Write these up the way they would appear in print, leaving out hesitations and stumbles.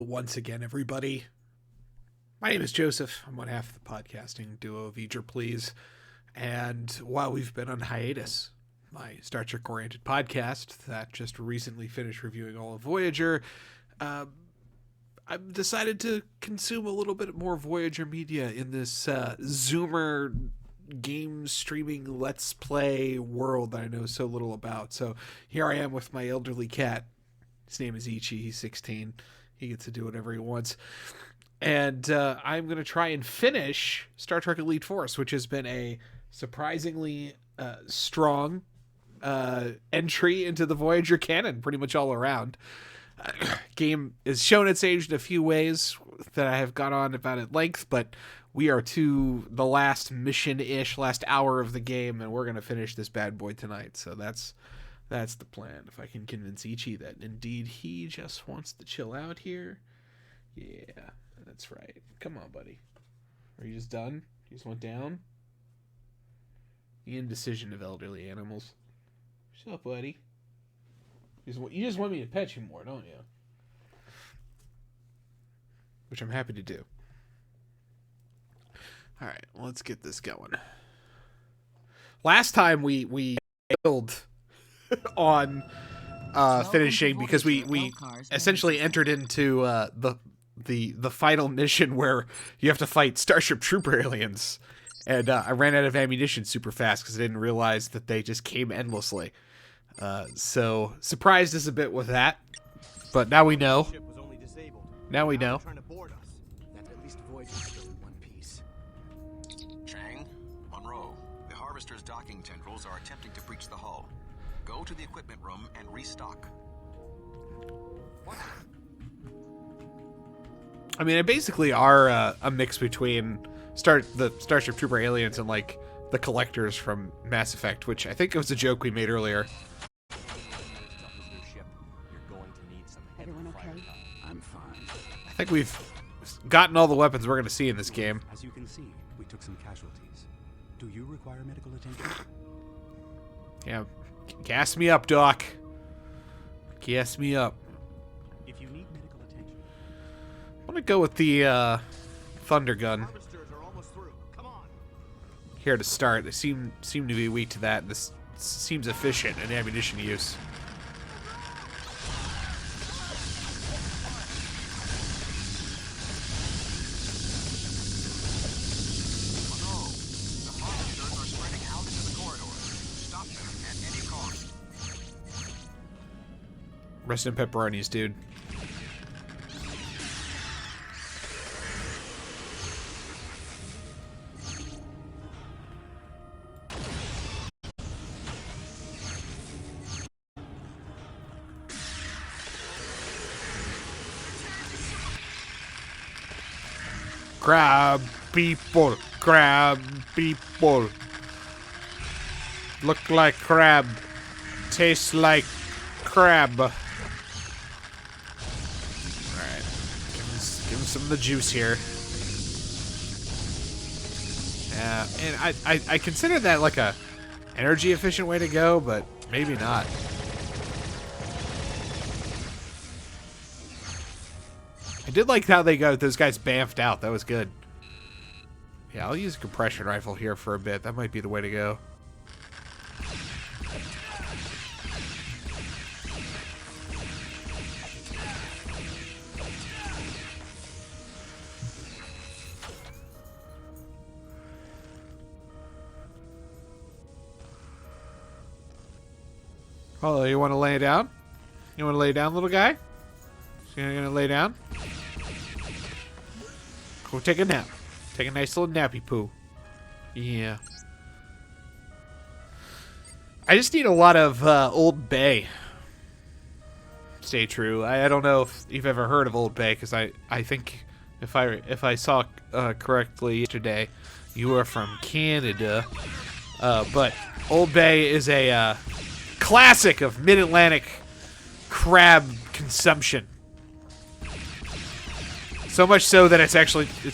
Once again, everybody. My name is Joseph. I'm one half of the podcasting duo of Eager Please. And while we've been on hiatus, my Star Trek oriented podcast that just recently finished reviewing all of Voyager, I've decided to consume a little bit more Voyager media in this Zoomer game streaming Let's Play world that I know so little about. So here I am with my elderly cat. His name is Ichi. He's 16. He gets to do whatever he wants. And I'm going to try and finish Star Trek Elite Force, which has been a surprisingly strong entry into the Voyager canon pretty much all around. Game has shown its age in a few ways that I have gone on about at length, but we are to the last mission-ish, last hour of the game, and we're going to finish this bad boy tonight. So that's the plan. If I can convince Ichi that indeed he just wants to chill out here. Yeah, that's right. Come on, buddy. Are you just done? You just went down? The indecision of elderly animals. What's up, buddy? You just want me to pet you more, don't you? Which I'm happy to do. Alright, let's get this going. Last time we failed on finishing because we essentially entered into the final mission where you have to fight Starship Trooper aliens, and I ran out of ammunition super fast because I didn't realize that they just came endlessly. So surprised us a bit with that, but now we know. Now we know. Chang, Monroe, the Harvester's docking tendrils are attempting to breach the hull. Go to the equipment room and restock. I mean, it basically are a mix between the Starship Trooper aliens and like the collectors from Mass Effect, which I think was a joke we made earlier. Everyone okay? I'm fine. I think we've gotten all the weapons we're going to see in this game. As you can see, we took some casualties. Do you require medical attention? Yeah, gas me up, Doc. Gas me up. If you need medical attention, I'm going to go with the Thunder Gun here to start. They seem to be weak to that. This seems efficient in ammunition use. Monroe, the Harvesters are spreading out into the corridors. Stop them at any cost. Rest in pepperonis, dude. Grab people, grab people. Look like crab, taste like crab. All right, give him some of the juice here. Yeah, and I consider that like a energy efficient way to go, but maybe not. I did like how they got those guys bamfed out. That was good. Yeah, I'll use a compression rifle here for a bit. That might be the way to go. Oh, you want to lay down? You want to lay down, little guy? You're gonna lay down? Go take a nap. Take a nice little nappy poo. Yeah. I just need a lot of Old Bay. Stay true. I don't know if you've ever heard of Old Bay, because I think if I saw correctly yesterday, you are from Canada. But Old Bay is a classic of mid-Atlantic crab consumption. So much so that it's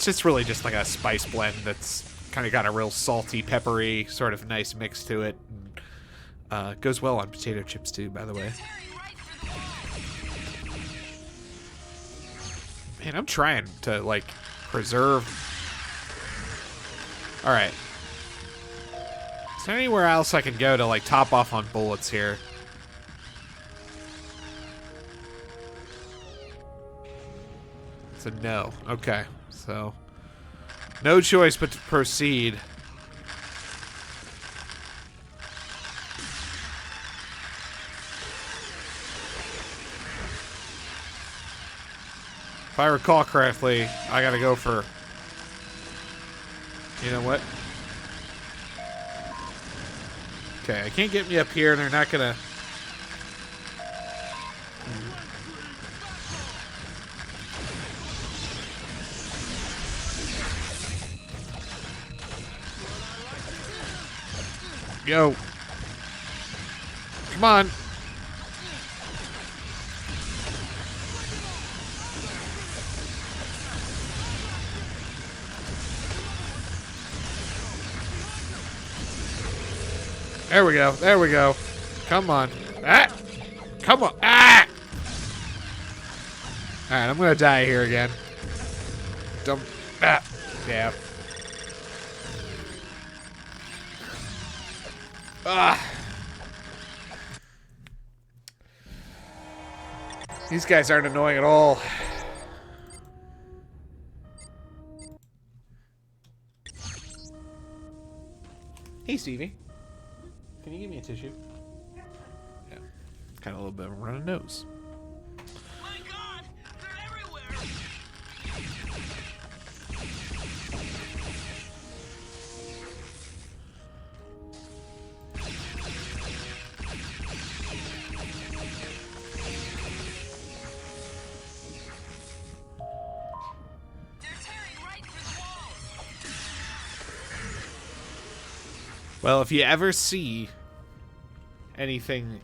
just really just like a spice blend that's kind of got a real salty, peppery, sort of nice mix to it. Goes well on potato chips too, by the way. Man, I'm trying to, like, preserve... Alright. Is there anywhere else I can go to, like, top off on bullets here? It's a no. Okay, so... no choice but to proceed. If I recall correctly, I gotta go for... You know what? Okay, I can't get me up here, and they're not gonna... Yo. Come on. There we go. There we go. Come on. Ah! Come on. Ah! Alright, I'm gonna die here again. Dump. Ah! Yeah. Ah! These guys aren't annoying at all. Hey, Stevie. Can you give me a tissue? Yeah. Kind of a little bit of a running nose. My God, they're everywhere. They're tearing right through the walls. Well, if you ever see anything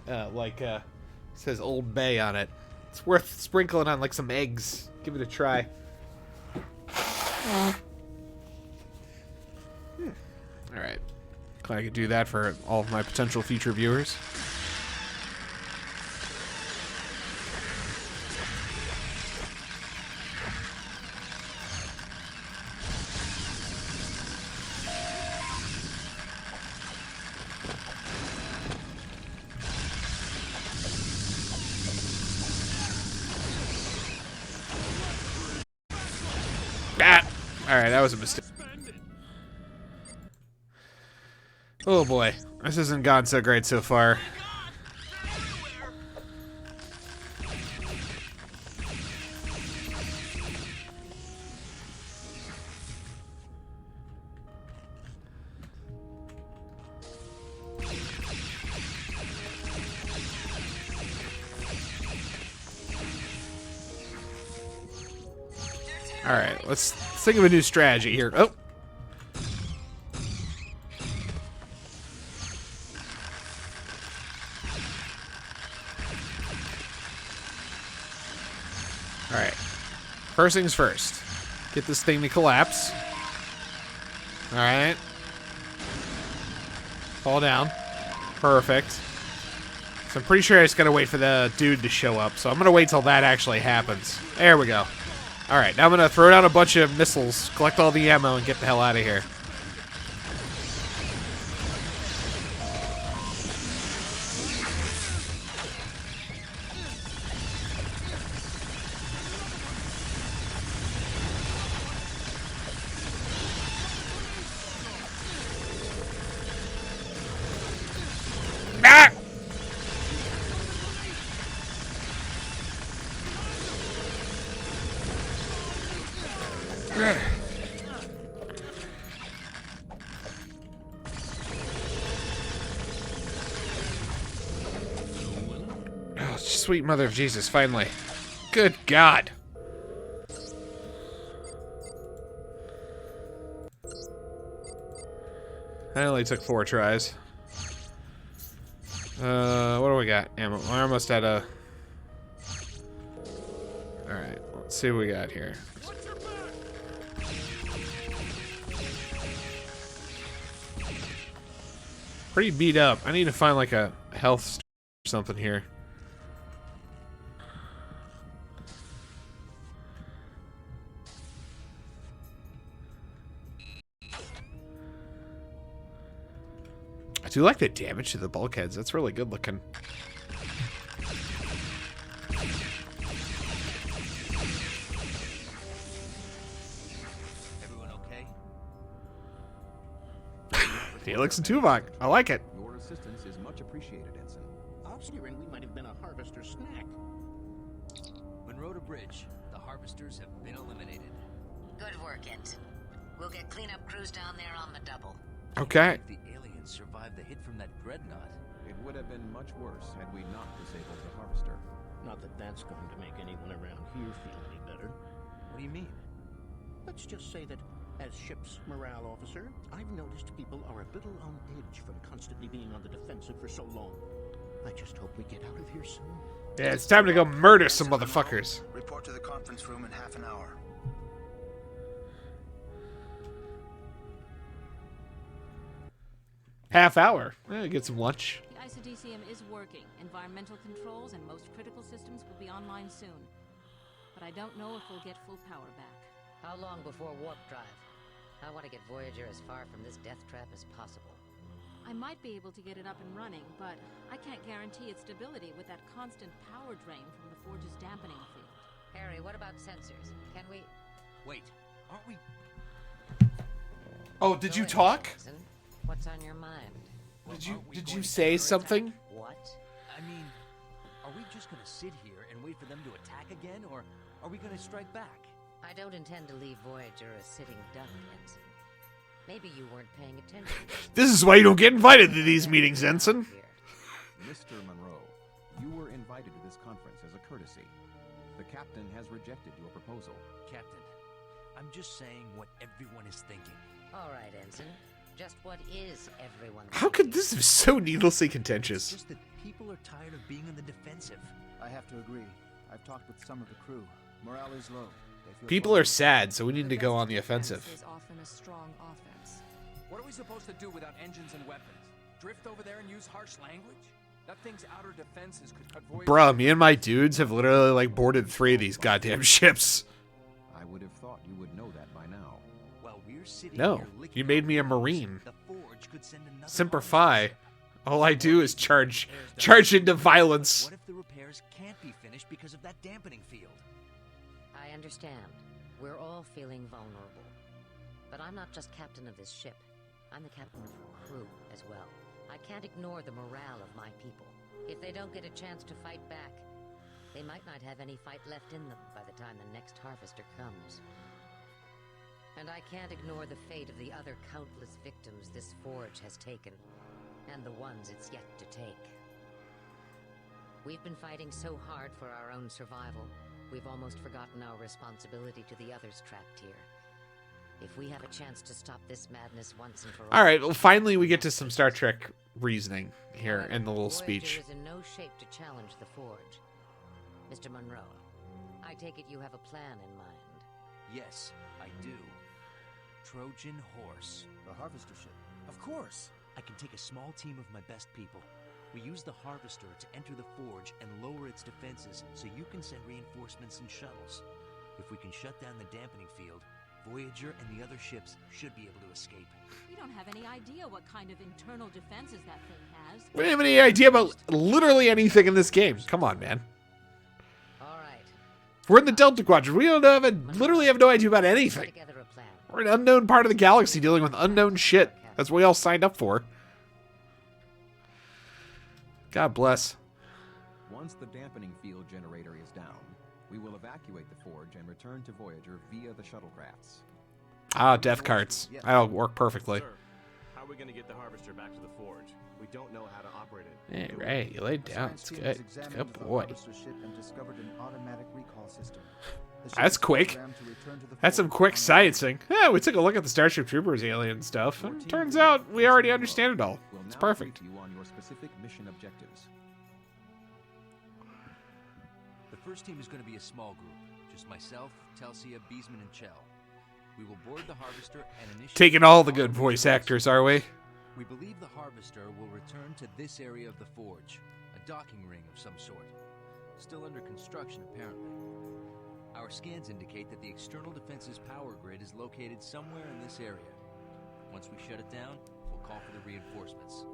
says Old Bay on it, it's worth sprinkling on like some eggs. Give it a try. Alright. Glad I could do that for all of my potential future viewers. Ah! Alright, that was a mistake. Oh boy, this hasn't gone so great so far. Alright, let's think of a new strategy here. Oh! Alright. First things first. Get this thing to collapse. Alright. Fall down. Perfect. So I'm pretty sure I just gotta wait for the dude to show up. So I'm gonna wait till that actually happens. There we go. Alright, now I'm gonna throw down a bunch of missiles, collect all the ammo, and get the hell out of here. Ah! Oh, sweet mother of Jesus, finally. Good God. I only took 4 tries. What do we got? Ammo. We're almost at a... Alright, let's see what we got here. Pretty beat up. I need to find like a health or something here. do like the damage to the bulkheads. That's really good looking. Everyone okay? Felix and Tuvok. I like it. Your assistance is much appreciated, Ensign. I was hearing we might have been a harvester snack. Monroe to bridge. The harvesters have been eliminated. Good work, Ensign. We'll get cleanup crews down there on the double. Okay. The aliens survived the hit from that dreadnought. It would have been much worse had we not disabled the harvester. Not that that's going to make anyone around here feel any better. What do you mean? Let's just say that as ship's morale officer, I've noticed people are a little on edge from constantly being on the defensive for so long. I just hope we get out of here soon. Yeah, it's time to go murder some motherfuckers. Report to the conference room in half an hour. Half hour. Get some lunch. The ISODCM is working. Environmental controls and most critical systems will be online soon. But I don't know if we'll get full power back. How long before warp drive? I want to get Voyager as far from this death trap as possible. I might be able to get it up and running, but I can't guarantee its stability with that constant power drain from the Forge's dampening field. Harry, what about sensors? Can we... Wait, aren't we... Oh, did Go you ahead, talk? Ensign. What's on your mind? Did you say something? What? I mean, are we just gonna sit here and wait for them to attack again, or are we gonna strike back? I don't intend to leave Voyager a sitting duck, Ensign. Maybe you weren't paying attention. This is why you don't get invited to these meetings, Ensign. Mr. Monroe, you were invited to this conference as a courtesy. The captain has rejected your proposal. Captain, I'm just saying what everyone is thinking. All right, Ensign. Just what is everyone How could thinking? this be so needlessly It's contentious? just that people are tired of being on the defensive. I have to agree. I've talked with some of the crew. Morale is low. They feel People are vulnerable. sad, so we need to go on the offensive. Is often a strong offense. What are we supposed to do without engines and weapons? Drift over there and use harsh language? That thing's outer defenses could cut Voyager. Bruh, me and my dudes have literally like boarded 3 of these goddamn ships. I would have thought you would know that by now. While we're sitting No, here licking you made our me a wounds, Marine. The Forge could send another Semper harvester Fi. ship. All I do is charge Repairs done. into violence. What if the repairs can't be finished because of that dampening field? I understand. We're all feeling vulnerable. But I'm not just captain of this ship. I'm the captain of her crew as well. I can't ignore the morale of my people. If they don't get a chance to fight back, they might not have any fight left in them by the time the next harvester comes. And I can't ignore the fate of the other countless victims this Forge has taken, and the ones it's yet to take. We've been fighting so hard for our own survival, we've almost forgotten our responsibility to the others trapped here. If we have a chance to stop this madness once and for all... Alright, well finally we get to some Star Trek reasoning here However, in the little Voyager speech. is in no shape to challenge the Forge. Mr. Monroe, I take it you have a plan in mind. Yes, I do. Trojan Horse. The harvester ship. Of course. I can take a small team of my best people. We use the Harvester to enter the Forge and lower its defenses so you can send reinforcements and shuttles. If we can shut down the dampening field, Voyager and the other ships should be able to escape. We don't have any idea what kind of internal defenses that thing has. We don't have any idea about literally anything in this game. Come on, man. All right. We're in the Delta Quadrant. We don't have literally have no idea about Put anything. together a plan. We're an unknown part of the galaxy dealing with unknown shit. That's what we all signed up for. God bless. Once the dampening field generator is down, we will evacuate the Forge and return to Voyager via the shuttlecrafts. Ah, death carts. That'll work perfectly. Sir, how are we going to get the Harvester back to the Forge? We don't know how to operate it. Hey, Ray, you laid down. It's good. It's good boy. Discovered an automatic recall system. That's quick. That's some quick sciencing. Yeah, we took a look at the Starship Troopers alien stuff, and turns out we already understand it all. We'll It's now perfect. brief you on your specific mission objectives. The first team is going to be a small group. Just myself, Telsia, Beesman, and Chell. We will board the Harvester and initiate... Taking all the good voice actors, are we? We believe the Harvester will return to this area of the Forge, a docking ring of some sort. Still under construction, apparently. Our scans indicate that the external defense's power grid is located somewhere in this area. Once we shut it down, we'll call for the reinforcements.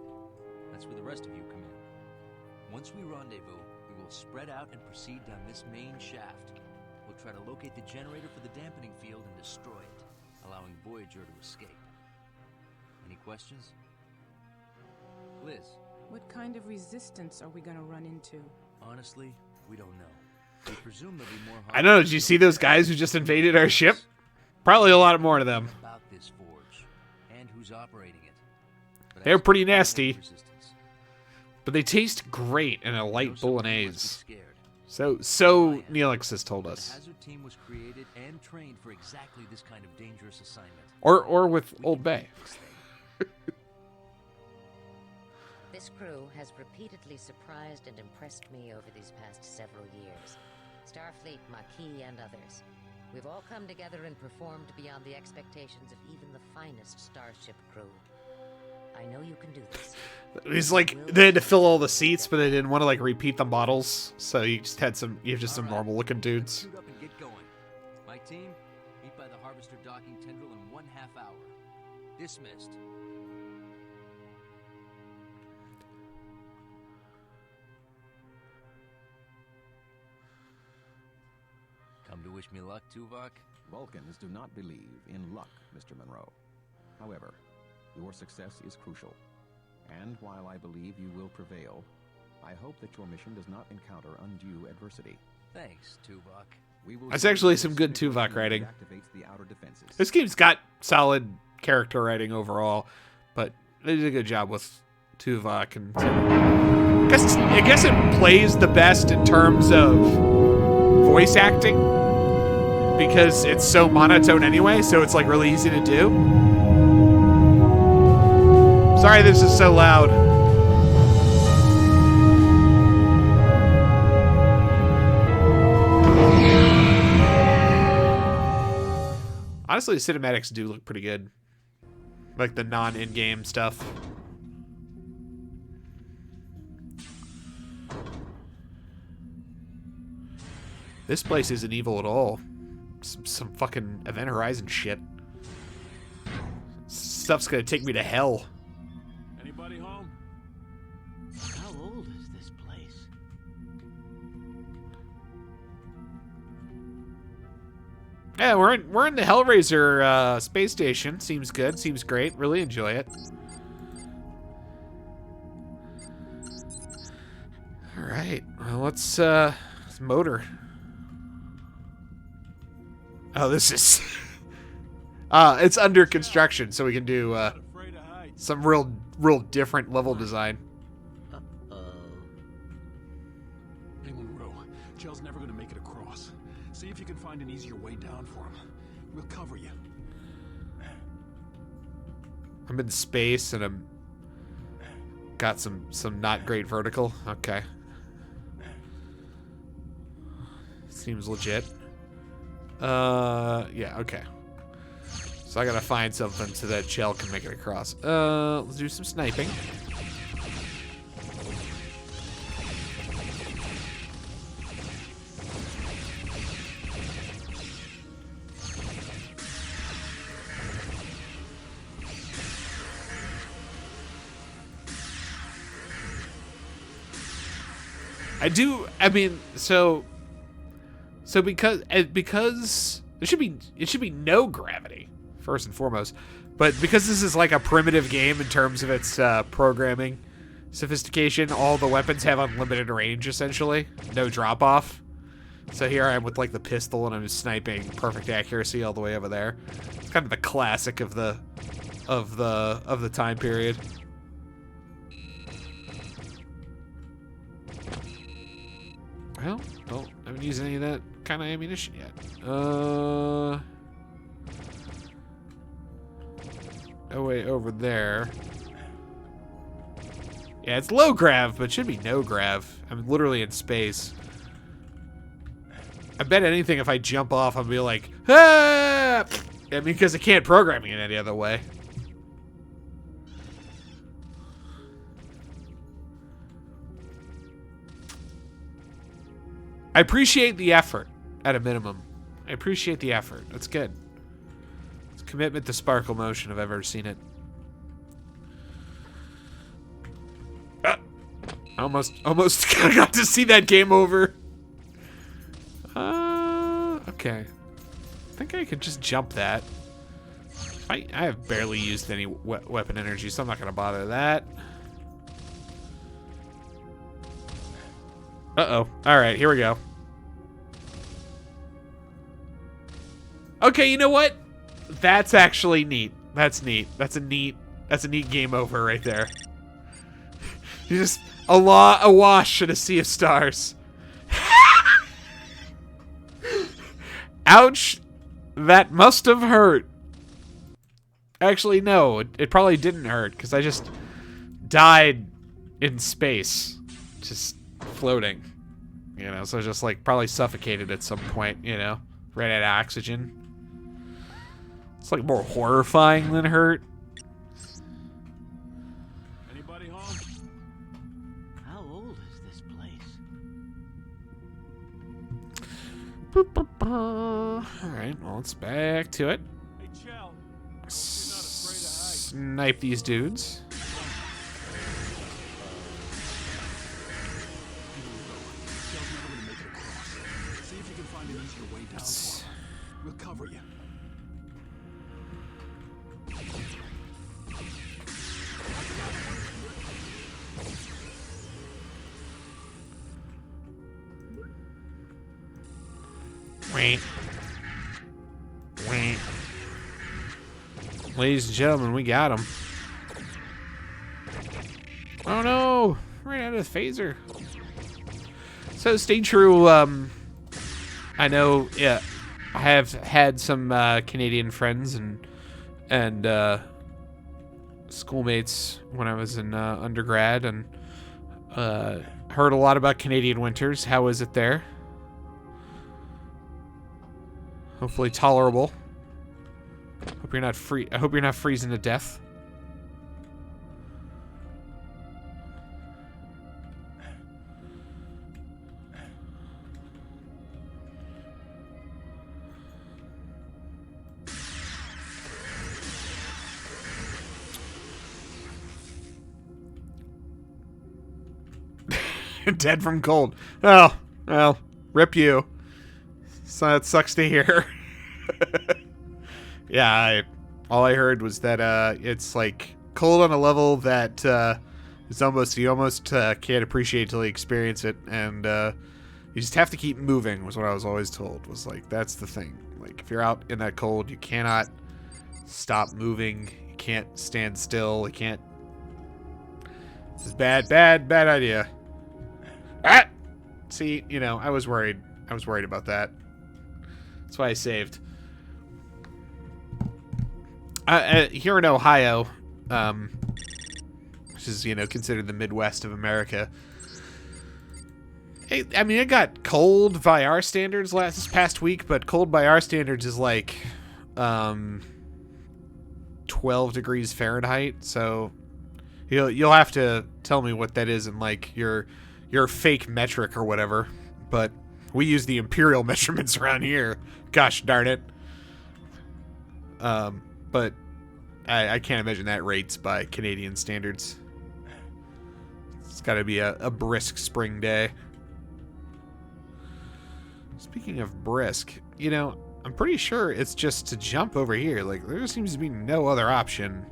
That's where the rest of you come in. Once we rendezvous, we will spread out and proceed down this main shaft. We'll try to locate the generator for the dampening field and destroy it, allowing Voyager to escape. Any questions? Liz? What kind of resistance are we gonna run into? Honestly, we don't know. We presume there'll be more. I don't know. Did you see those guys who just invaded our ship? Probably a lot more to them. About this forge and who's operating it. But They're as pretty for nasty. resistance, But they taste great in a light some of you must be bolognese. scared. So Neelix has told The us. Hazard team was created and trained for exactly this kind of dangerous assignment. Or with Old Bay. This crew has repeatedly surprised and impressed me over these past several years. Starfleet, Maquis, and others. We've all come together and performed beyond the expectations of even the finest Starship crew. I know you can do this. He's like, they had to fill all the seats, but they didn't want to like repeat the models, so you just had some, you have just some normal looking dudes. Suit up and get going. My team, meet by the Harvester docking tendril in 1/2 hour. Dismissed. Come to wish me luck, Tuvok? Vulcans do not believe in luck, Mr. Monroe. However, your success is crucial. And while I believe you will prevail, I hope that your mission does not encounter undue adversity. Thanks, Tuvok. We will That's actually some good Tuvok writing. activates the outer defenses. This game's got solid character writing overall, but they did a good job with Tuvok, and I guess it plays the best in terms of voice acting because it's so monotone anyway, so it's like really easy to do. Sorry this is so loud. Honestly, the cinematics do look pretty good. Like the non-in-game stuff. This place isn't evil at all. Some fucking Event Horizon shit. Stuff's gonna take me to hell. Anybody home? How old is this place? Yeah, we're in the Hellraiser space station. Seems good. Seems great. Really enjoy it. All right. Well, let's motor. Oh, this is it's under construction, so we can do some real different level design. Hey, Monroe. Jell's never gonna make it across. See if you can find an easier way down for him. We'll cover you. I'm in space and I'm got some not great vertical. Okay. Seems legit. Yeah, okay. So I gotta find something so that Jell can make it across. Let's do some sniping. I mean, so because it should be no gravity first and foremost, but because this is like a primitive game in terms of its programming sophistication, all the weapons have unlimited range essentially, no drop off. So here I am with like the pistol and I'm just sniping perfect accuracy all the way over there. It's kind of the classic of the time period. Well, I haven't used any of that kind of ammunition yet. Oh, wait, over there. Yeah, it's low grav, but it should be no grav. I'm literally in space. I bet anything if I jump off, I'll be like, ah! I mean, because I can't program it any other way. I appreciate the effort, at a minimum. I appreciate the effort. That's good. It's commitment to sparkle motion if I've ever seen it. Almost got to see that game over. Okay. I think I could just jump that. I have barely used any weapon energy, so I'm not gonna bother that. Uh-oh. Alright, here we go. Okay, you know what? That's actually neat. That's neat. That's a neat game over right there. You just awash in a sea of stars. Ouch. That must have hurt. Actually, no. It probably didn't hurt, because I just died in space. Just floating. You know, so just like probably suffocated at some point, you know. Ran out of oxygen. It's like more horrifying than hurt. Anybody home? How old is this place? Alright, well, let's back to it. Hey, Chell. Snipe these dudes. See if you can find an easier way down. We'll cover you. Wait. Wait. Ladies and gentlemen, we got him. Oh no! Ran out of the phaser. So stay true. I know. Yeah, I have had some Canadian friends and schoolmates when I was in undergrad, and heard a lot about Canadian winters. How is it there? Hopefully tolerable. Hope you're not I hope you're not freezing to death. Dead from cold. Oh, well, rip you. So that sucks to hear. Yeah, all I heard was that it's like cold on a level that it's almost you can't appreciate till you experience it, and you just have to keep moving. Was what I was always told. Was like that's the thing. Like if you're out in that cold, you cannot stop moving. You can't stand still. You can't. This is bad idea. Ah! See, you know, I was worried. I was worried about that. That's why I saved. Here in Ohio, which is, you know, considered the Midwest of America, I mean, it got cold by our standards this past week, but cold by our standards is like 12 degrees Fahrenheit. So you'll have to tell me what that is in like your fake metric or whatever. But we use the imperial measurements around here. Gosh darn it. But I can't imagine that rates by Canadian standards. It's got to be a brisk spring day. Speaking of brisk, you know, I'm pretty sure it's just to jump over here. Like, there seems to be no other option.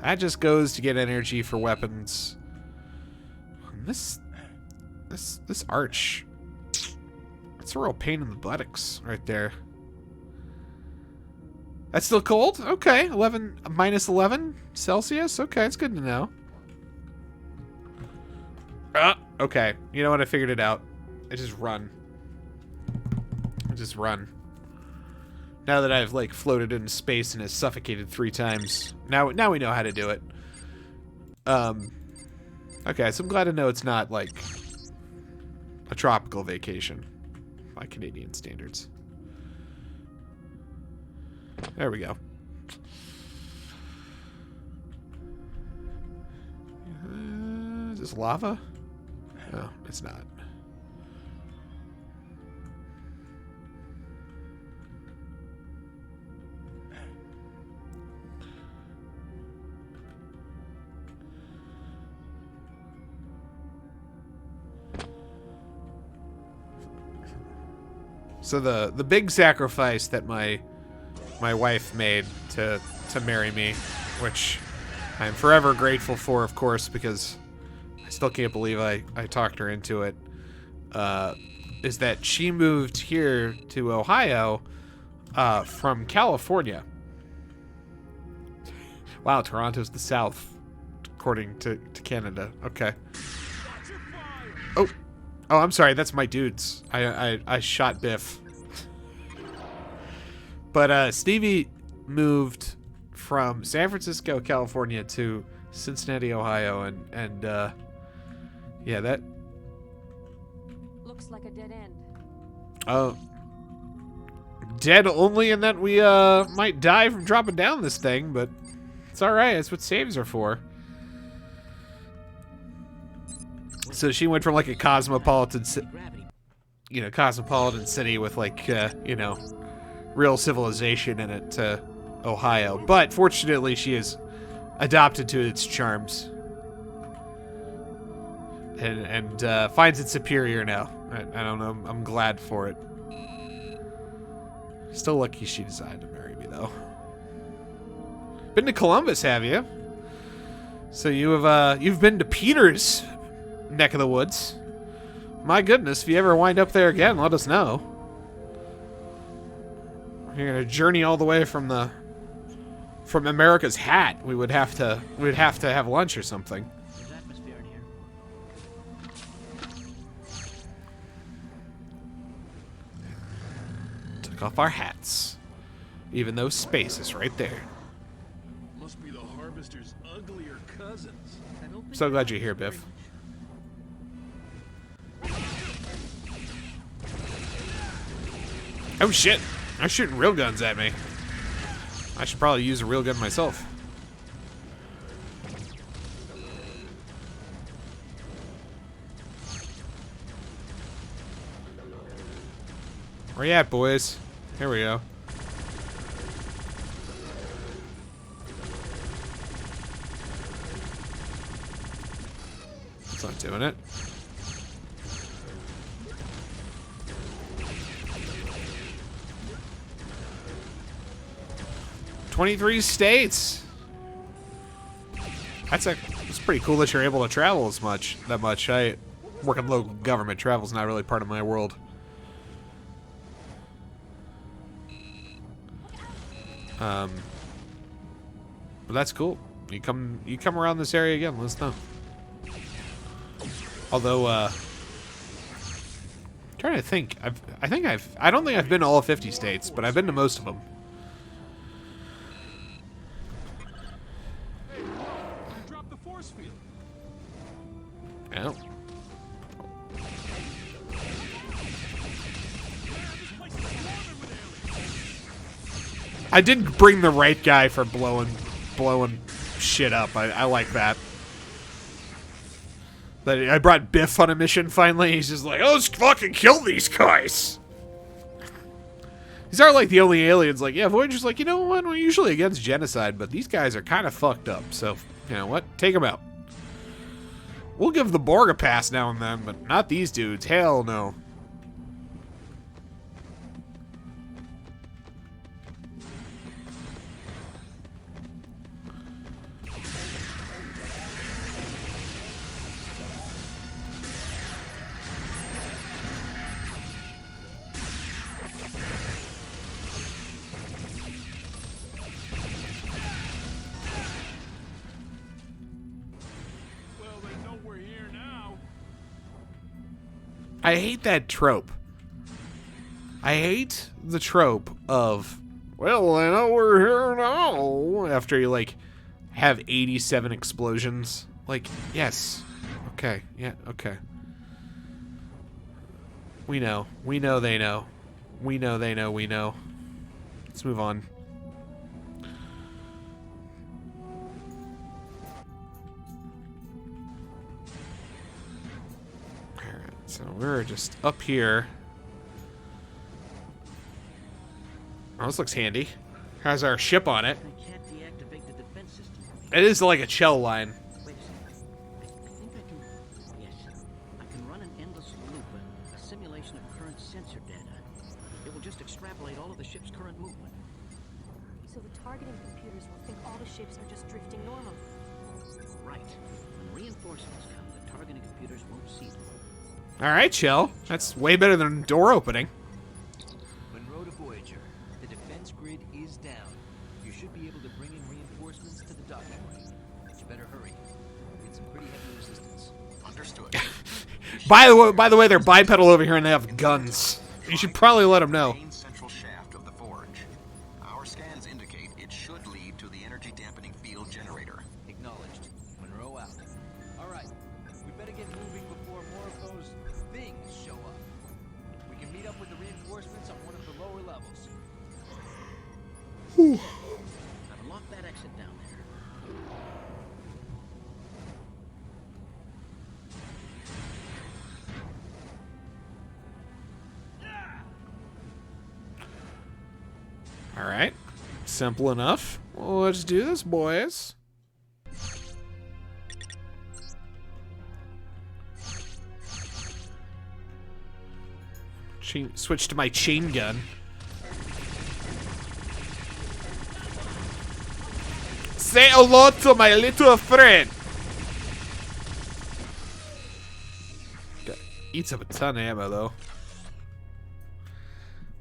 That just goes to get energy for weapons. And this arch, it's a real pain in the buttocks right there. That's still cold? Okay, minus 11 Celsius? Okay, it's good to know. Okay, you know what? I figured it out. I just run. Now that I've, like, floated into space and has suffocated 3 times. Now we know how to do it. Okay, so I'm glad to know it's not, like, a tropical vacation by Canadian standards. There we go. Is this lava? No, it's not. So the big sacrifice that my wife made to marry me, which I'm forever grateful for, of course, because I still can't believe I talked her into it, is that she moved here to Ohio from California. Wow, Toronto's the South, according to Canada. Okay. Oh, I'm sorry. That's my dudes. I shot Biff. But Stevie moved from San Francisco, California to Cincinnati, Ohio, and yeah, that Looks like a dead end. Dead only in that we might die from dropping down this thing, but it's all right. That's what saves are for. So she went from like a cosmopolitan city with like real civilization in it to Ohio, but fortunately she is adopted to its charms and finds it superior now. I don't know. I'm glad for it. Still lucky she decided to marry me, though. Been to Columbus, have you? So you've been to Peter's neck of the woods. My goodness, if you ever wind up there again, let us know. You're gonna journey all the way from America's Hat. We'd have to have lunch or something. There's atmosphere in here. Took off our hats, even though space is right there. Must be the Harvester's uglier cousins. So glad you're here, Biff. Oh shit! They're shooting real guns at me. I should probably use a real gun myself. Where you at, boys? Here we go. That's not doing it. "23 states." It's pretty cool that you're able to travel that much. I work in local government. Travel's not really part of my world. But that's cool. You come around this area again, let us know. Although, trying to think. I don't think I've been to all 50 states, but I've been to most of them. Drop the force field. Oh. I did bring the right guy for blowing shit up. I like that. I brought Biff on a mission finally. He's just like, oh, let's fucking kill these guys. These are like the only aliens. Like, yeah, Voyager's like, you know what? We're usually against genocide, but these guys are kind of fucked up. So, you know what? Take them out. We'll give the Borg a pass now and then, but not these dudes. Hell no. I hate that trope. I hate the trope of, well, I know we're here now, after you, like, have 87 explosions. Like, yes. Okay. Yeah, okay. We know. We know they know. We know they know we know. Let's move on. So we're just up here. Oh, this looks handy. Has our ship on it. I can't deactivate the defense system. It is like a Chell line. Wait a second. I think I can. Yes. I can run an endless loop, a simulation of current sensor data. movement. So the targeting computers will think all the ships are just drifting normally. Right. When reinforcements come, the targeting computers won't see them. All right, Chell. That's way better than door opening. Monroe to Voyager. The defense grid is down. You should be able to bring in reinforcements to the dock point. But you better hurry. We'll get some pretty heavy resistance. Understood. By the way, they're bipedal over here and they have guns. You should probably let them know. Main central shaft of the forge. Our scans indicate it should lead to the energy dampening field generator. Acknowledged. Monroe out. All right. We better get moving before more of those things show up. We can meet up with the reinforcements on one of the lower levels. I've unlocked that exit down there. All right. Simple enough. Well, let's do this, boys. Switch to my chain gun. Say hello to my little friend. Eats up a ton of ammo, though.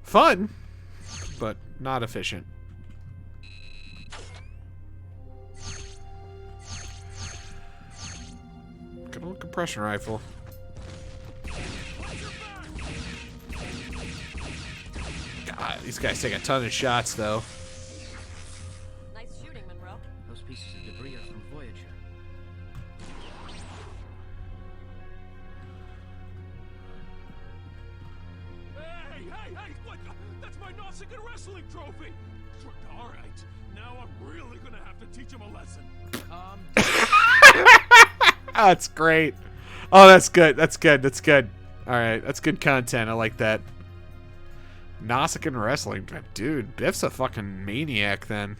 Fun, but not efficient. Good old compression rifle. God, these guys take a ton of shots, though. Nice shooting, Monroe. Those pieces of debris are from Voyager. Hey, what? That's my Nausicaa wrestling trophy! All right, now I'm really gonna have to teach him a lesson. That's great. Oh, that's good. That's good. That's good. All right, that's good content. I like that. Nausicaa wrestling. Dude, Biff's a fucking maniac then.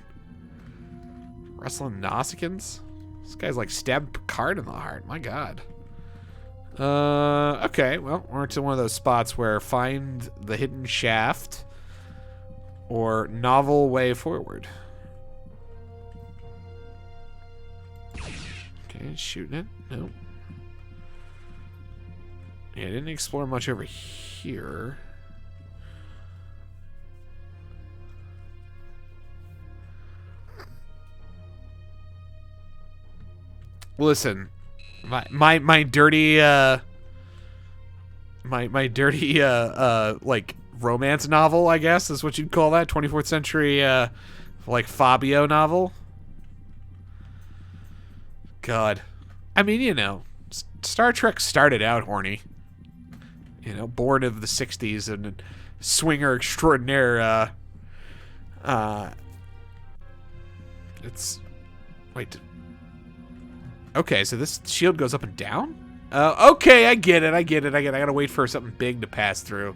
Wrestling Nausicaans? This guy's like stabbed Picard in the heart. My God. Okay, well, we're into one of those spots where find the hidden shaft or novel way forward. Okay, shooting it. Nope. Yeah, I didn't explore much over here. Listen, my dirty my dirty like romance novel, I guess is what you'd call that, 24th century like Fabio novel. God, I mean, you know, Star Trek started out horny. You know, born of the 60s and swinger extraordinaire. It's wait. Okay, so this shield goes up and down? Okay, I get it. I gotta wait for something big to pass through.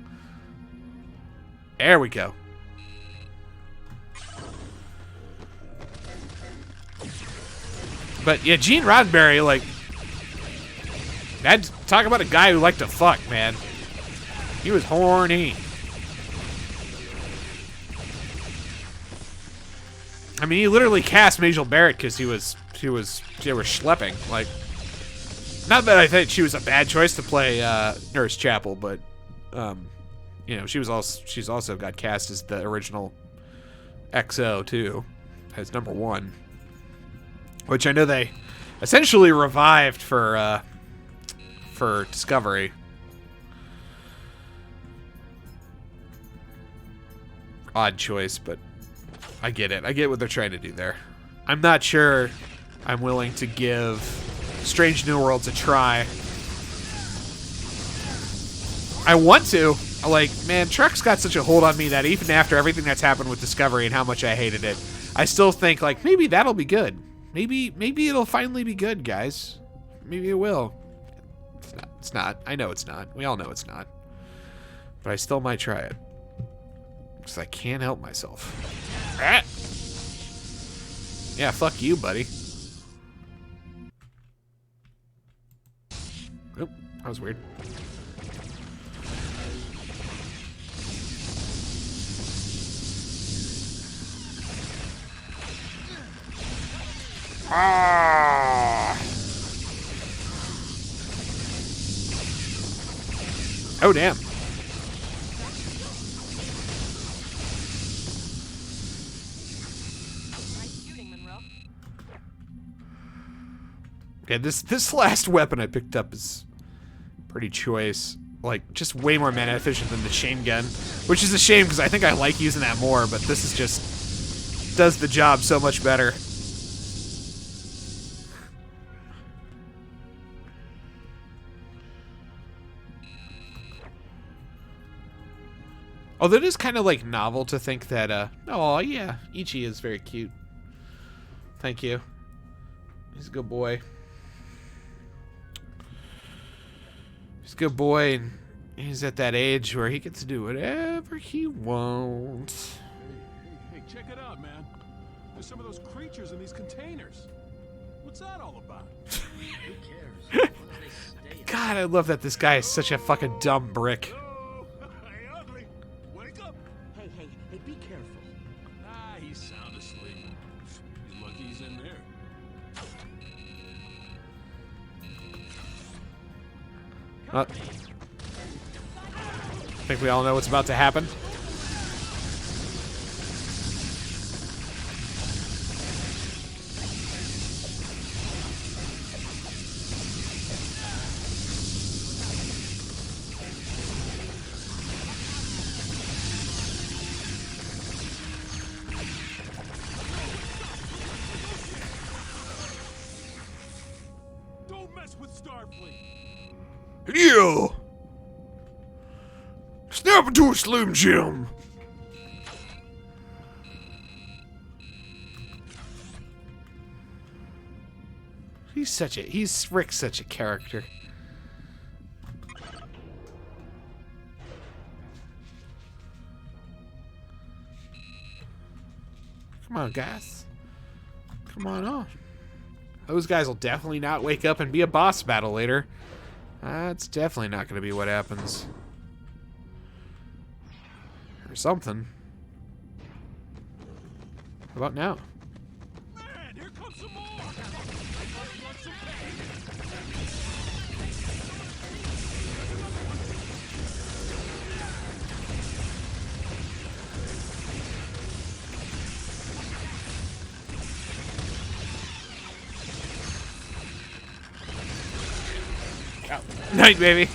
There we go. But yeah, Gene Roddenberry, like, talk about a guy who liked to fuck, man. He was horny. I mean, he literally cast Majel Barrett because they were schlepping. Like, not that I think she was a bad choice to play Nurse Chapel, but you know, she's also got cast as the original XO too, as #1, which I know they essentially revived for Discovery. Odd choice, but I get it. I get what they're trying to do there. I'm not sure I'm willing to give Strange New Worlds a try. I want to. Like, man, Trek's got such a hold on me that even after everything that's happened with Discovery and how much I hated it, I still think, like, maybe that'll be good. Maybe it'll finally be good, guys. Maybe it will. It's not. I know it's not. We all know it's not. But I still might try it. Because I can't help myself. Ah! Yeah, fuck you, buddy. Oop, that was weird. Ah! Oh, damn. Okay, this last weapon I picked up is pretty choice. Like, just way more mana efficient than the chain gun. Which is a shame, because I think I like using that more, but this is just... does the job so much better. Although it is kind of, like, novel to think that, oh, yeah, Ichi is very cute. Thank you. He's a good boy. He's a good boy, and he's at that age where he gets to do whatever he wants. Hey, check it out, man. There's some of those creatures in these containers. What's that all about? Who cares? God, I love that this guy is such a fucking dumb brick. Hey, be careful. Ah, he's sound asleep. He's lucky he's in there. I think we all know what's about to happen. Don't mess with Starfleet. You! Snap into a Slim Jim! Rick's such a character. Come on, guys. Come on on. Those guys will definitely not wake up and be a boss battle later. That's definitely not going to be what happens. Or something. How about now? Man, here comes some more. Night, baby.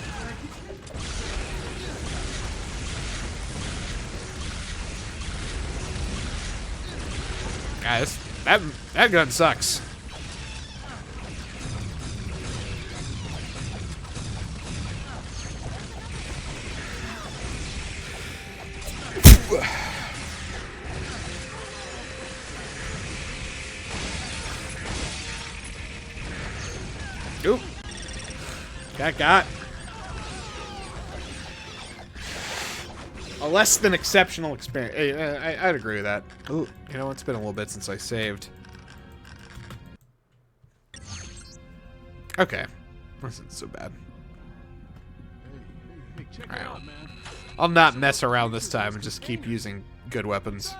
Guys, that gun sucks. Ooh. Got a less than exceptional experience. I'd agree with that. Ooh, you know, it's been a little bit since I saved. Okay, wasn't so bad. Hey, check it out, man. I'll not mess around this time and just keep using good weapons.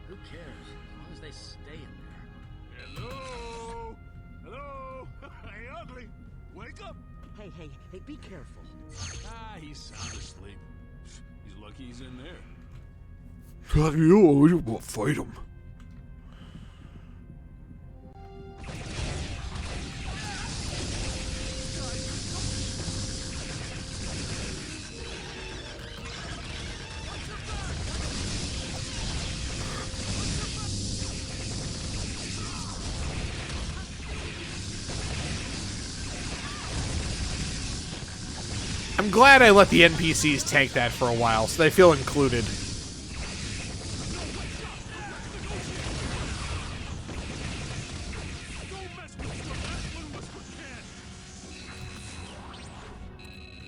Who cares? As long as they stay in there. Hello? Hello? Hey, ugly. Wake up. Hey, be careful. Ah, he's sound asleep. He's lucky he's in there. You won't fight him. I'm glad I let the NPCs tank that for a while, so they feel included.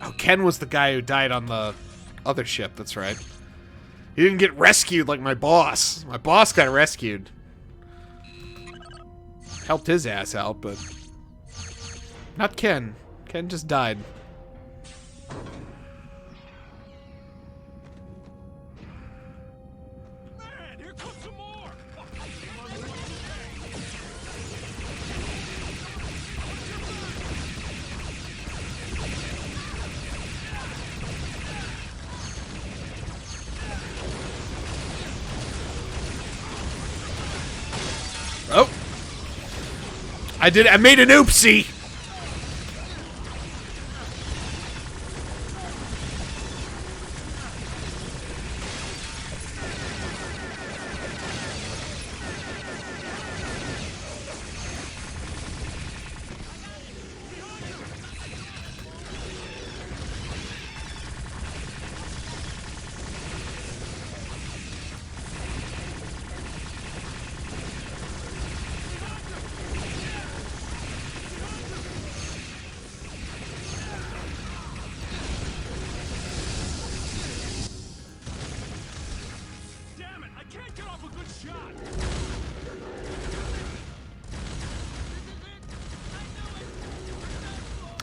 Oh, Ken was the guy who died on the other ship, that's right. He didn't get rescued like my boss. My boss got rescued. Helped his ass out, but... not Ken. Ken just died. Man, here comes some more. I made an oopsie.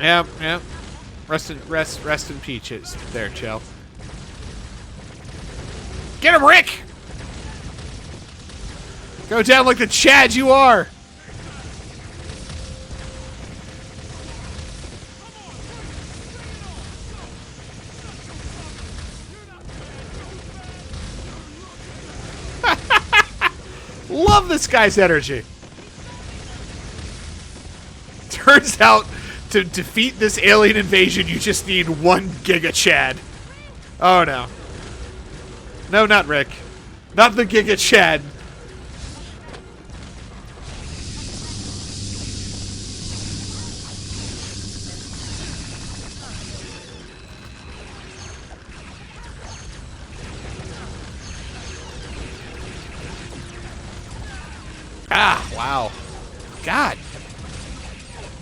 Yeah. Rest in peaches. There, chill. Get him, Rick! Go down like the Chad you are! Love this guy's energy. Turns out, to defeat this alien invasion, you just need 1 Giga Chad. Oh no. No, not Rick. Not the Giga Chad. Ah, wow. God.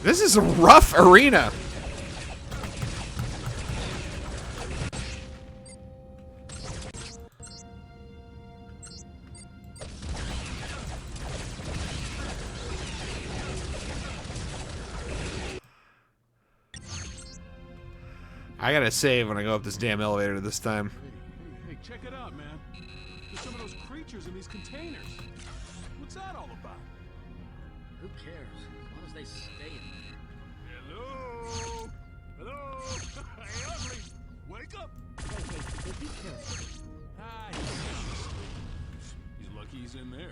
This is a rough arena. I gotta save when I go up this damn elevator this time. Hey, check it out, man. There's some of those creatures in these containers. What's that all about? Who cares? As long as they stay in there. Hello? Hello? Hey, Ugly! Wake up! Hey, be careful. Ah, he's lucky he's in there.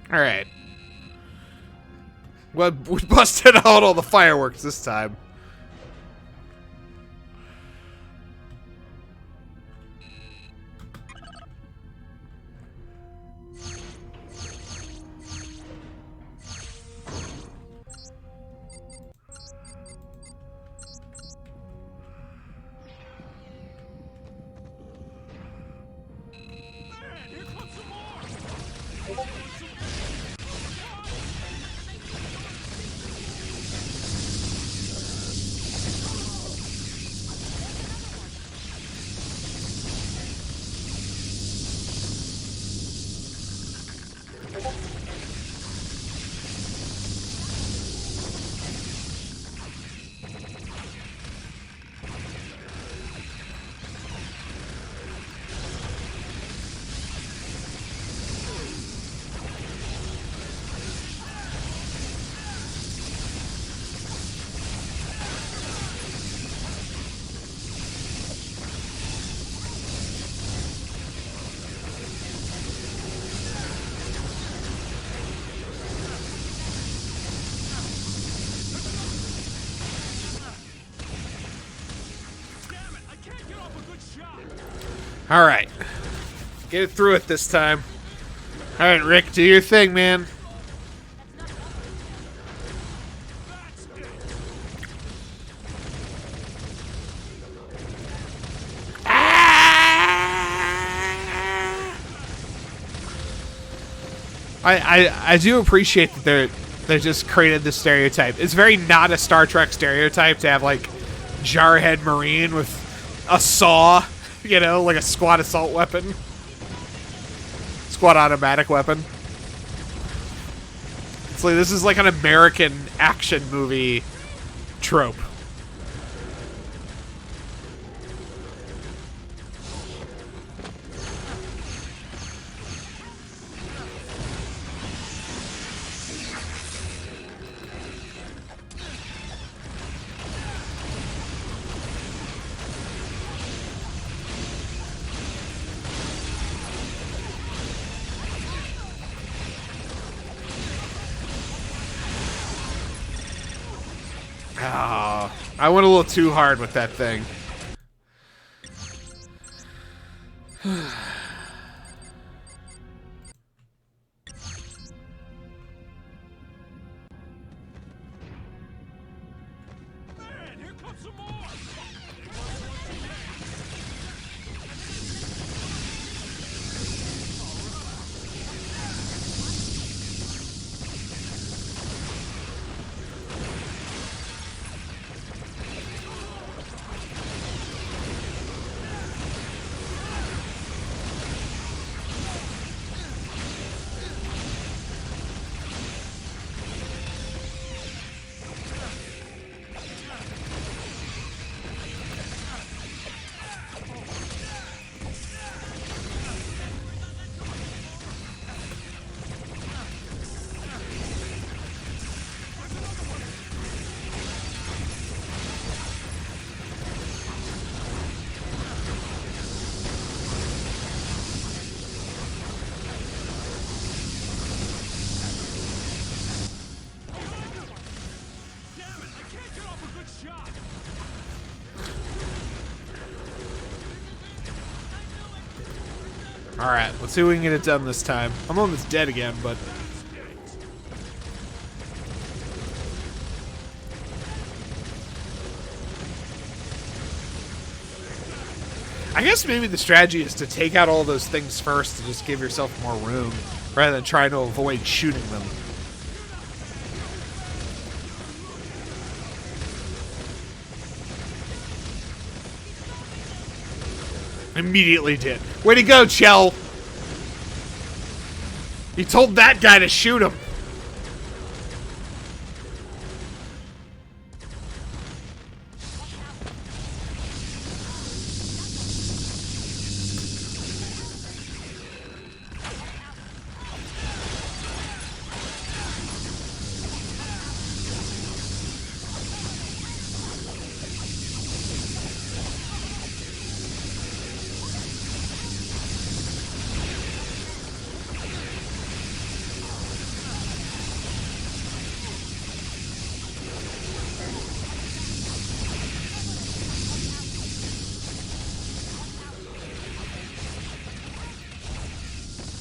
All right. Well, we busted out all the fireworks this time. All right. Get it through it this time. All right, Rick, do your thing, man. I do appreciate that they just created this stereotype. It's very not a Star Trek stereotype to have, like, Jarhead Marine with a saw, you know, like a squad assault weapon. Squad automatic weapon. It's like, this is like an American action movie trope. Oh, I went a little too hard with that thing. Man, here comes some more! Alright, let's see if we can get it done this time. I'm almost dead again, but... I guess maybe the strategy is to take out all those things first to just give yourself more room, rather than trying to avoid shooting them. Immediately did. Way to go, Chell! You told that guy to shoot him.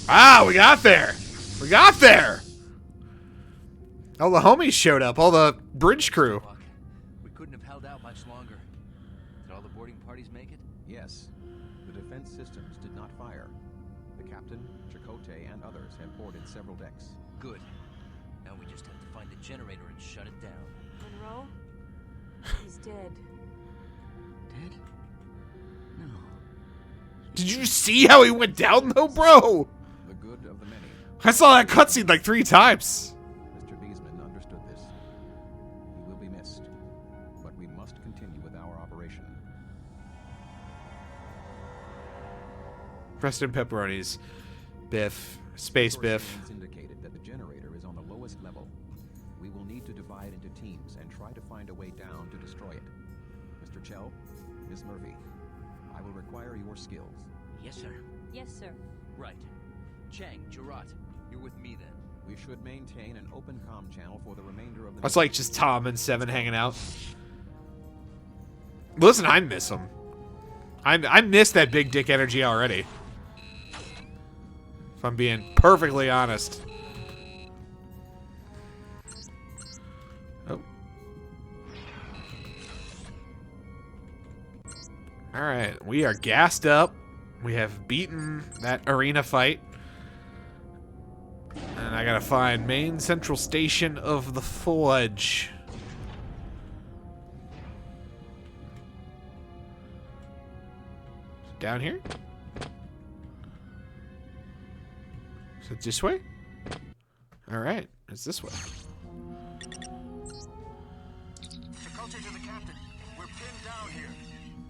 Ah, we got there. We got there. All the homies showed up. All the bridge crew. We couldn't have held out much longer. Did all the boarding parties make it? Yes. The defense systems did not fire. The captain, Chakotay, and others have boarded several decks. Good. Now we just have to find the generator and shut it down. Monroe? He's dead. Dead? No. Did you see how he went down, though, bro? The good of the many. I saw that cutscene like 3 times. Mr. Beesman understood this. He will be missed, but we must continue with our operation. Preston Pepperonis. Biff. Space Biff. Source indicated that the generator is on the lowest level. We will need to divide into teams and try to find a way down to destroy it. Mr. Chell, Miss Murphy, I will require your skills. Yes, sir. Yes, sir. Right. Chang, Jurat, you're with me then. We should maintain an open comm channel for the remainder of the... It's like just Tom and Seven hanging out. Listen, I miss him. I miss that big dick energy already. If I'm being perfectly honest. Oh. Alright, we are gassed up. We have beaten that arena fight. And I gotta find main central station of the Forge. Down here? Is it this way? Alright, it's this way. Dakota to the captain. We're pinned down here.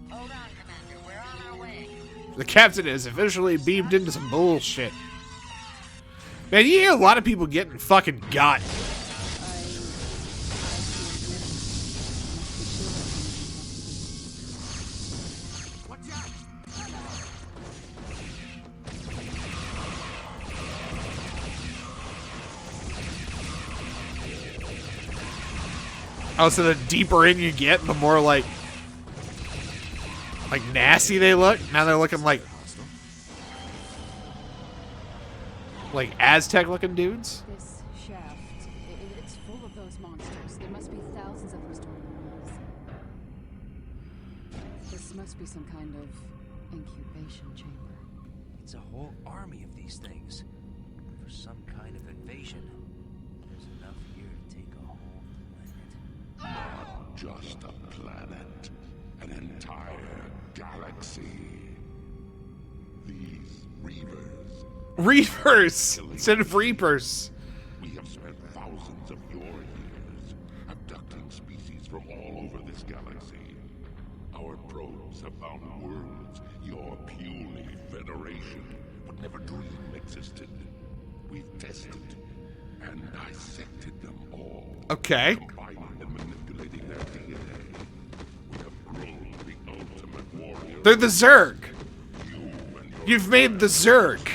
Hold on, Commander. We're on our way. The captain is officially beamed into some bullshit. Man, you hear a lot of people getting fucking got. Oh, so the deeper in you get, the more like nasty they look. Now they're looking like Aztec looking dudes. This shaft, it's full of those monsters. There must be thousands of them stored in the walls. This must be some kind of incubation chamber. It's a whole army of these things. For some kind of invasion. There's enough here to take a whole planet. Not just a planet, an entire galaxy. These Reavers instead of Reapers. We have spent thousands of your years abducting species from all over this galaxy. Our probes have found worlds your puny Federation would never dream existed. We've tested and dissected them all. Okay. Combining and manipulating their DNA. We have grown the ultimate warrior. They're the Zerg. You've made the Zerg.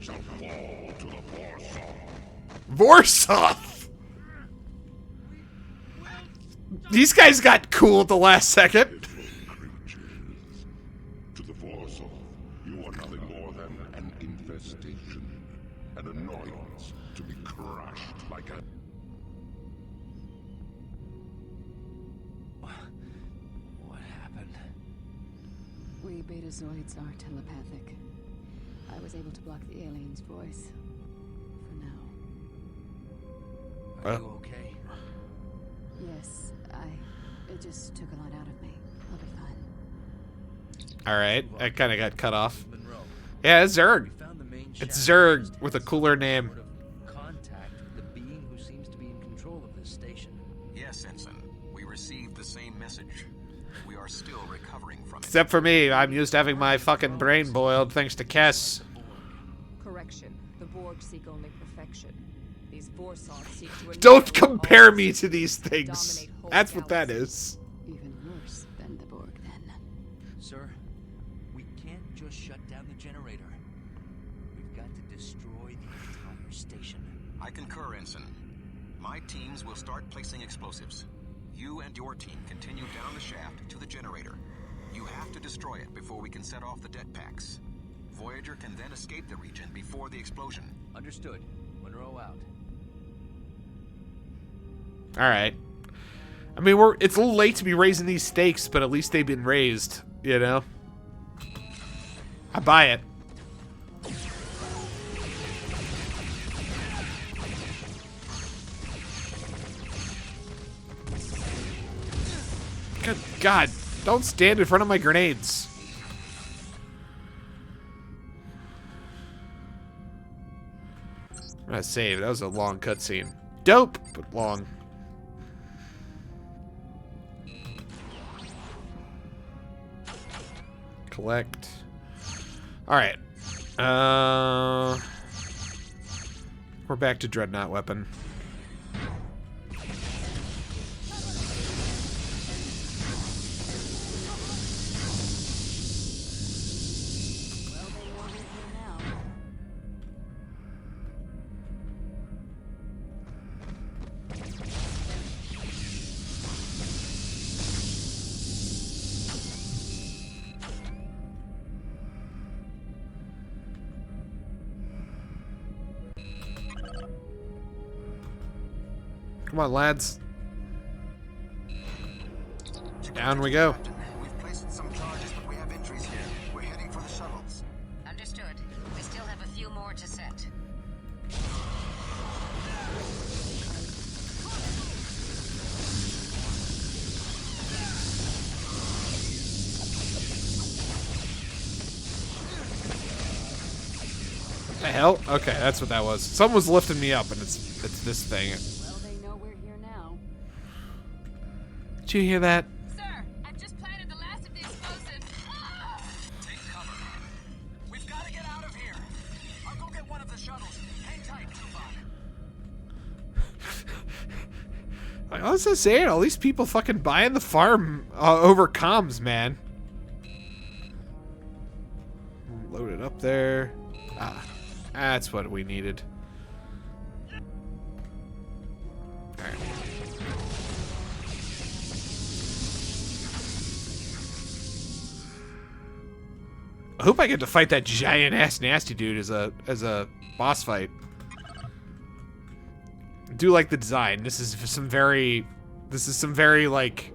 Shall fall to the Vorsoth. These guys got cool at the last second. To the Vorsoth, you are nothing more than an infestation, an annoyance to be crushed like a... What happened? We Betazoids are telepathic. I was able to block the alien's voice. For now. Are you okay? Yes, it just took a lot out of me. I'll be fine. Alright, I kind of got cut off. Yeah, it's Zerg. It's Zerg with a cooler name. Contact with the being who seems to be in control of this station. Yes, Ensign. We received the same message. We are still recovering from it. Except for me, I'm used to having my fucking brain boiled thanks to Kess. Correction. The Borg seek only perfection. These Vorsoth seek to... Don't compare me to these things. That's what that is. Even worse than the Borg, then. Sir, we can't just shut down the generator. We've got to destroy the entire station. I concur, Ensign. My teams will start placing explosives. You and your team continue down the shaft to the generator. You have to destroy it before we can set off the det packs. Voyager can then escape the region before the explosion. Understood. Monroe out. Alright. I mean, it's a little late to be raising these stakes, but at least they've been raised, you know? I buy it. Good God, don't stand in front of my grenades. I'm gonna save. That was a long cutscene. Dope, but long. Collect. Alright. We're back to Dreadnought weapon. Come on, lads. Down we go. We've placed some charges, but we have entries here. We're heading for the shuttles. Understood. We still have a few more to set. The hell? Okay, that's what that was. Someone was lifting me up, and it's this thing. Well, they know we're here now. Did you hear that? Sir, I've just planted the last of the explosives. Take cover. We've got to get out of here. I'll go get one of the shuttles. Hang tight, Tuvok. Like, I was just saying, all these people fucking buying the farm over comms, man. Load it up there. Ah, that's what we needed. Alright. I hope I get to fight that giant ass nasty dude as a boss fight. I do like the design. This is some very like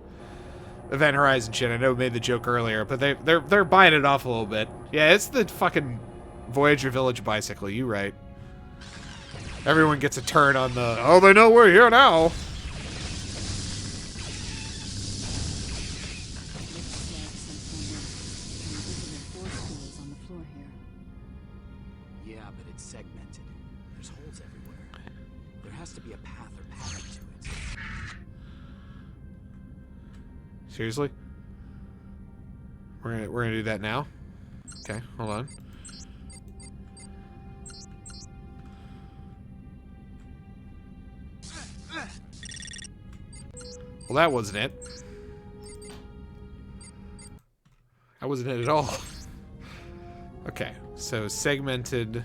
Event Horizon shit. I know I made the joke earlier, but they're buying it off a little bit. Yeah, it's the fucking Voyager Village bicycle. You right. Everyone gets a turn on the. Oh, they know we're here now. Yeah, but it's segmented. There's holes everywhere. There has to be a path or pattern to it. Seriously? We're gonna do that now? Okay, hold on. Well, that wasn't it. That wasn't it at all. Okay, so segmented,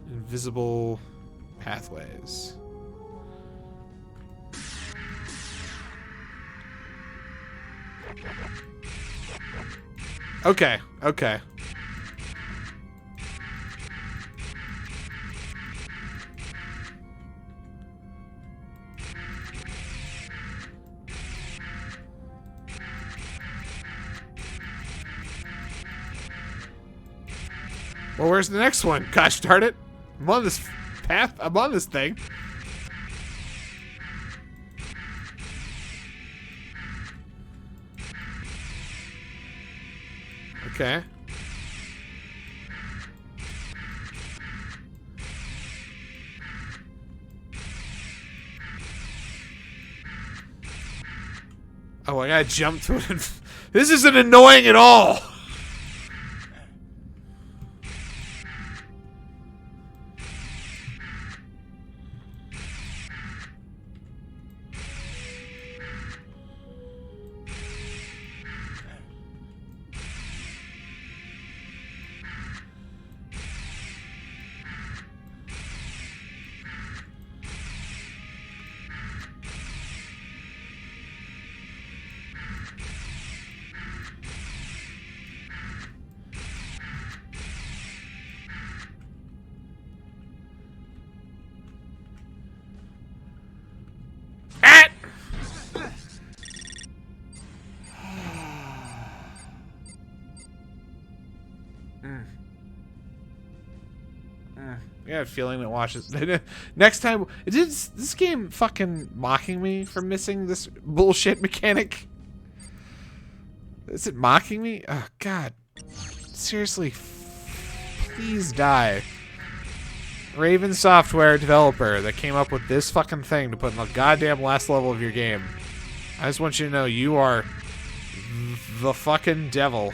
invisible pathways. Okay, okay. Well, where's the next one? Gosh darn it. I'm on this path. I'm on this thing. Okay. Oh, I gotta jump through it. This isn't annoying at all. I have a feeling it watches. Next time, is this game fucking mocking me for missing this bullshit mechanic? Is it mocking me? Oh god, seriously, please die. Raven Software developer that came up with this fucking thing to put in the goddamn last level of your game. I just want you to know you are the fucking devil.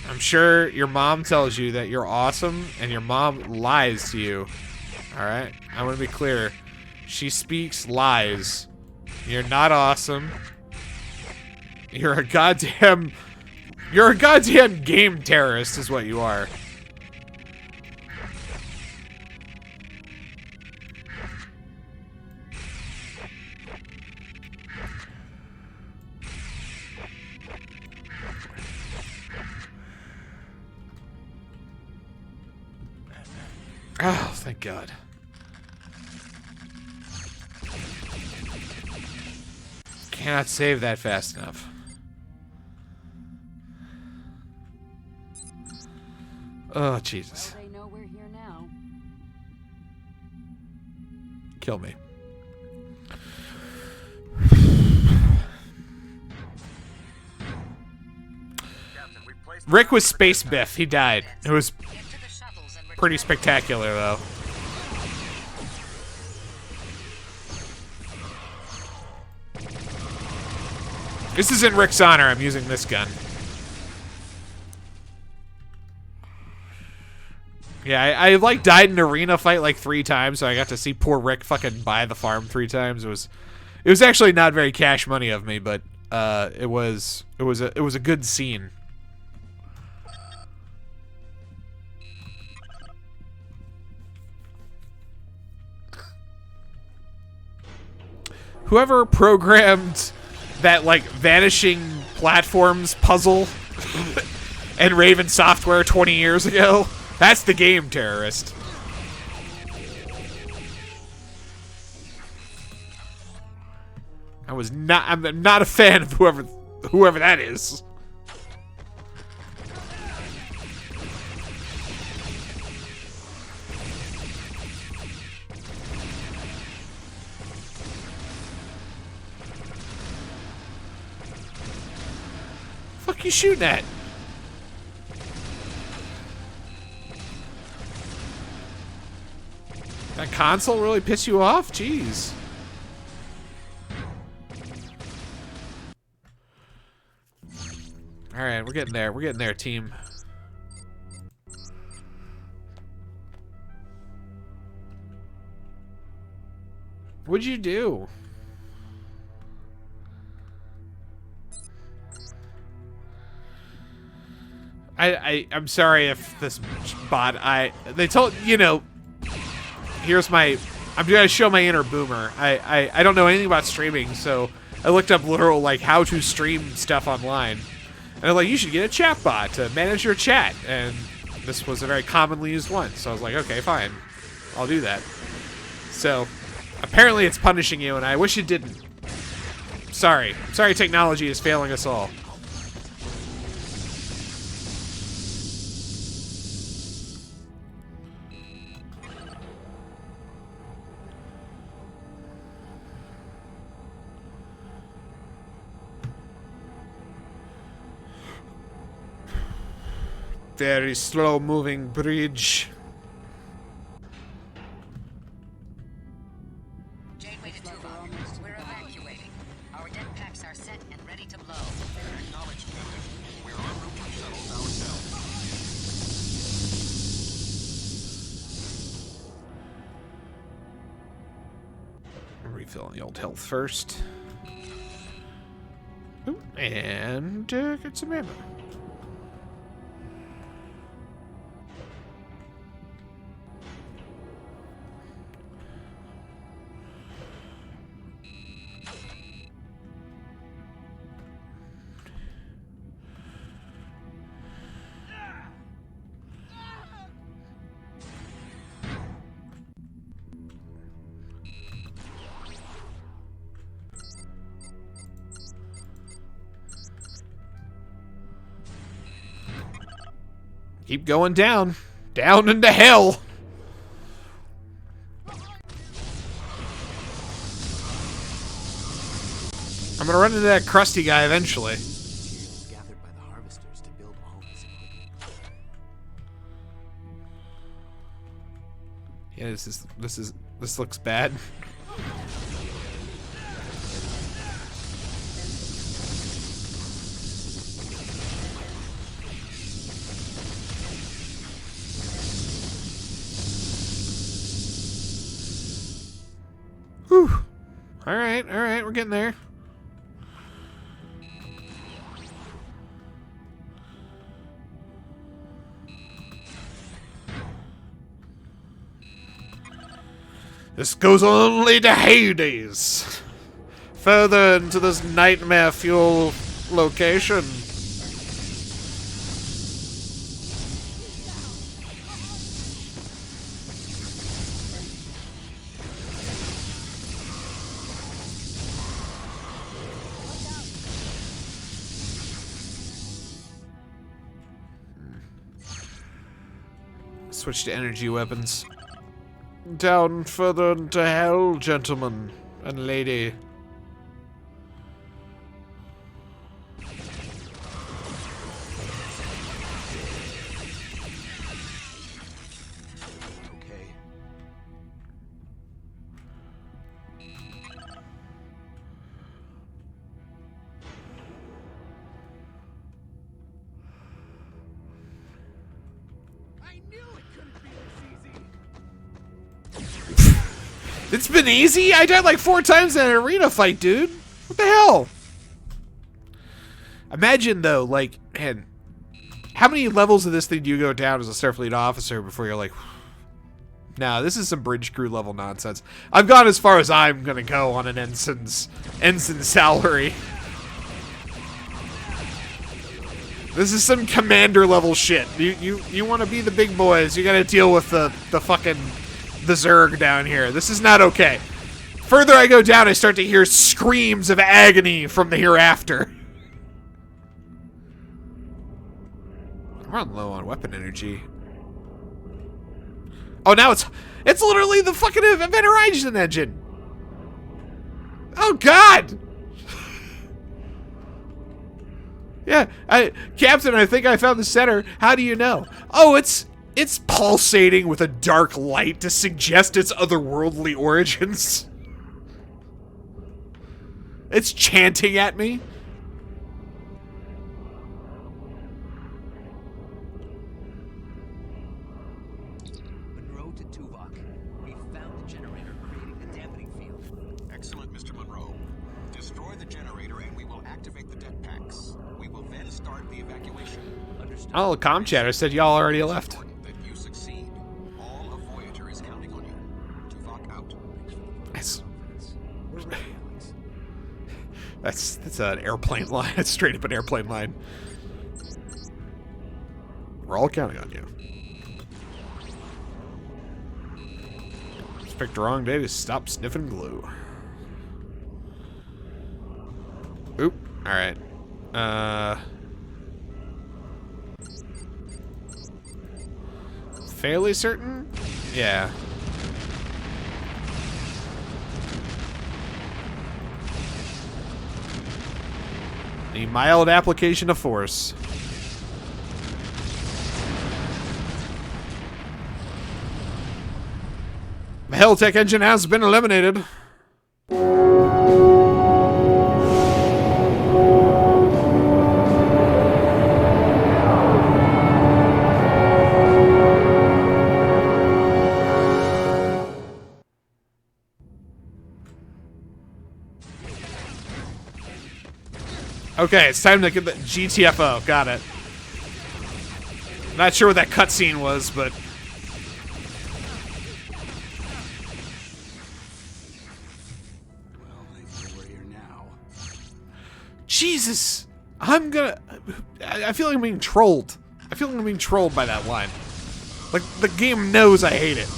I'm sure your mom tells you that you're awesome, and your mom lies to you. Alright? I want to be clear. She speaks lies. You're not awesome. You're a goddamn game terrorist is what you are. Oh, thank God. Cannot save that fast enough. Oh, Jesus. Well, they know we're here now. Kill me. Rick was Space Biff. He died. It was pretty spectacular, though. This is in Rick's honor. I'm using this gun. Yeah, I like died in an arena fight like 3 times, so I got to see poor Rick fucking buy the farm 3 times. It was actually not very cash money of me, but it was a good scene. Whoever programmed that like vanishing platforms puzzle and Raven Software 20 years ago, that's the game terrorist. I'm not a fan of whoever that is. Fuck you shooting at? That console really piss you off? Jeez. Alright, we're getting there. We're getting there, team. What'd you do? I'm sorry if this bot, they told, you know, here's my, I'm gonna show my inner boomer. I don't know anything about streaming, so I looked up literal, like, how to stream stuff online. And they're like, you should get a chat bot to manage your chat. And this was a very commonly used one. So I was like, okay, fine. I'll do that. So apparently it's punishing you, and I wish it didn't. Sorry. Sorry technology is failing us all. Very slow-moving bridge. Janeway to Tuvok. We're evacuating. Our deck packs are set and ready to blow. Acknowledged, Captain. We're en route to shuttle ourselves. Refilling the old health first. Ooh, and get some ammo. Keep going down. Down into hell. I'm gonna run into that crusty guy eventually. Gathered by the harvesters to build all this equipment. Yeah, this looks bad. Whew. Alright, we're getting there. This goes only to Hades. Further into this nightmare fuel location. Switch to energy weapons. Down further into hell, gentlemen and lady. It's been easy? I died like 4 times in an arena fight, dude. What the hell? Imagine, though, like, man, how many levels of this thing do you go down as a Starfleet officer before you're like, nah, this is some bridge crew level nonsense. I've gone as far as I'm gonna go on an ensign salary. This is some commander level shit. You want to be the big boys, you gotta deal with the fucking the Zerg down here. This is not okay. Further I go down, I start to hear screams of agony from the hereafter. I'm running low on weapon energy. Oh, now it's literally the fucking Event Horizon engine. Oh God. Yeah, Captain, I think I found the center. How do you know? Oh, it's pulsating with a dark light to suggest its otherworldly origins. It's chanting at me. Monroe to Tuvok. We found the generator creating the dampening field. Excellent, Mr. Monroe. Destroy the generator and we will activate the det packs. We will then start the evacuation. Understood. Oh, the comm chatter said y'all already left. That you succeed. All of Voyager is counting on you. Tuvok out. That's an airplane line. That's straight up an airplane line. We're all counting on you. Just picked the wrong day to stop sniffing glue. Oop. Alright. Fairly certain? Yeah. A mild application of force. The Helltech engine has been eliminated. Okay, it's time to get the GTFO. Got it. Not sure what that cutscene was, but... Well, I know we're here now. Jesus! I'm gonna... I feel like I'm being trolled. I feel like I'm being trolled by that line. Like, the game knows I hate it.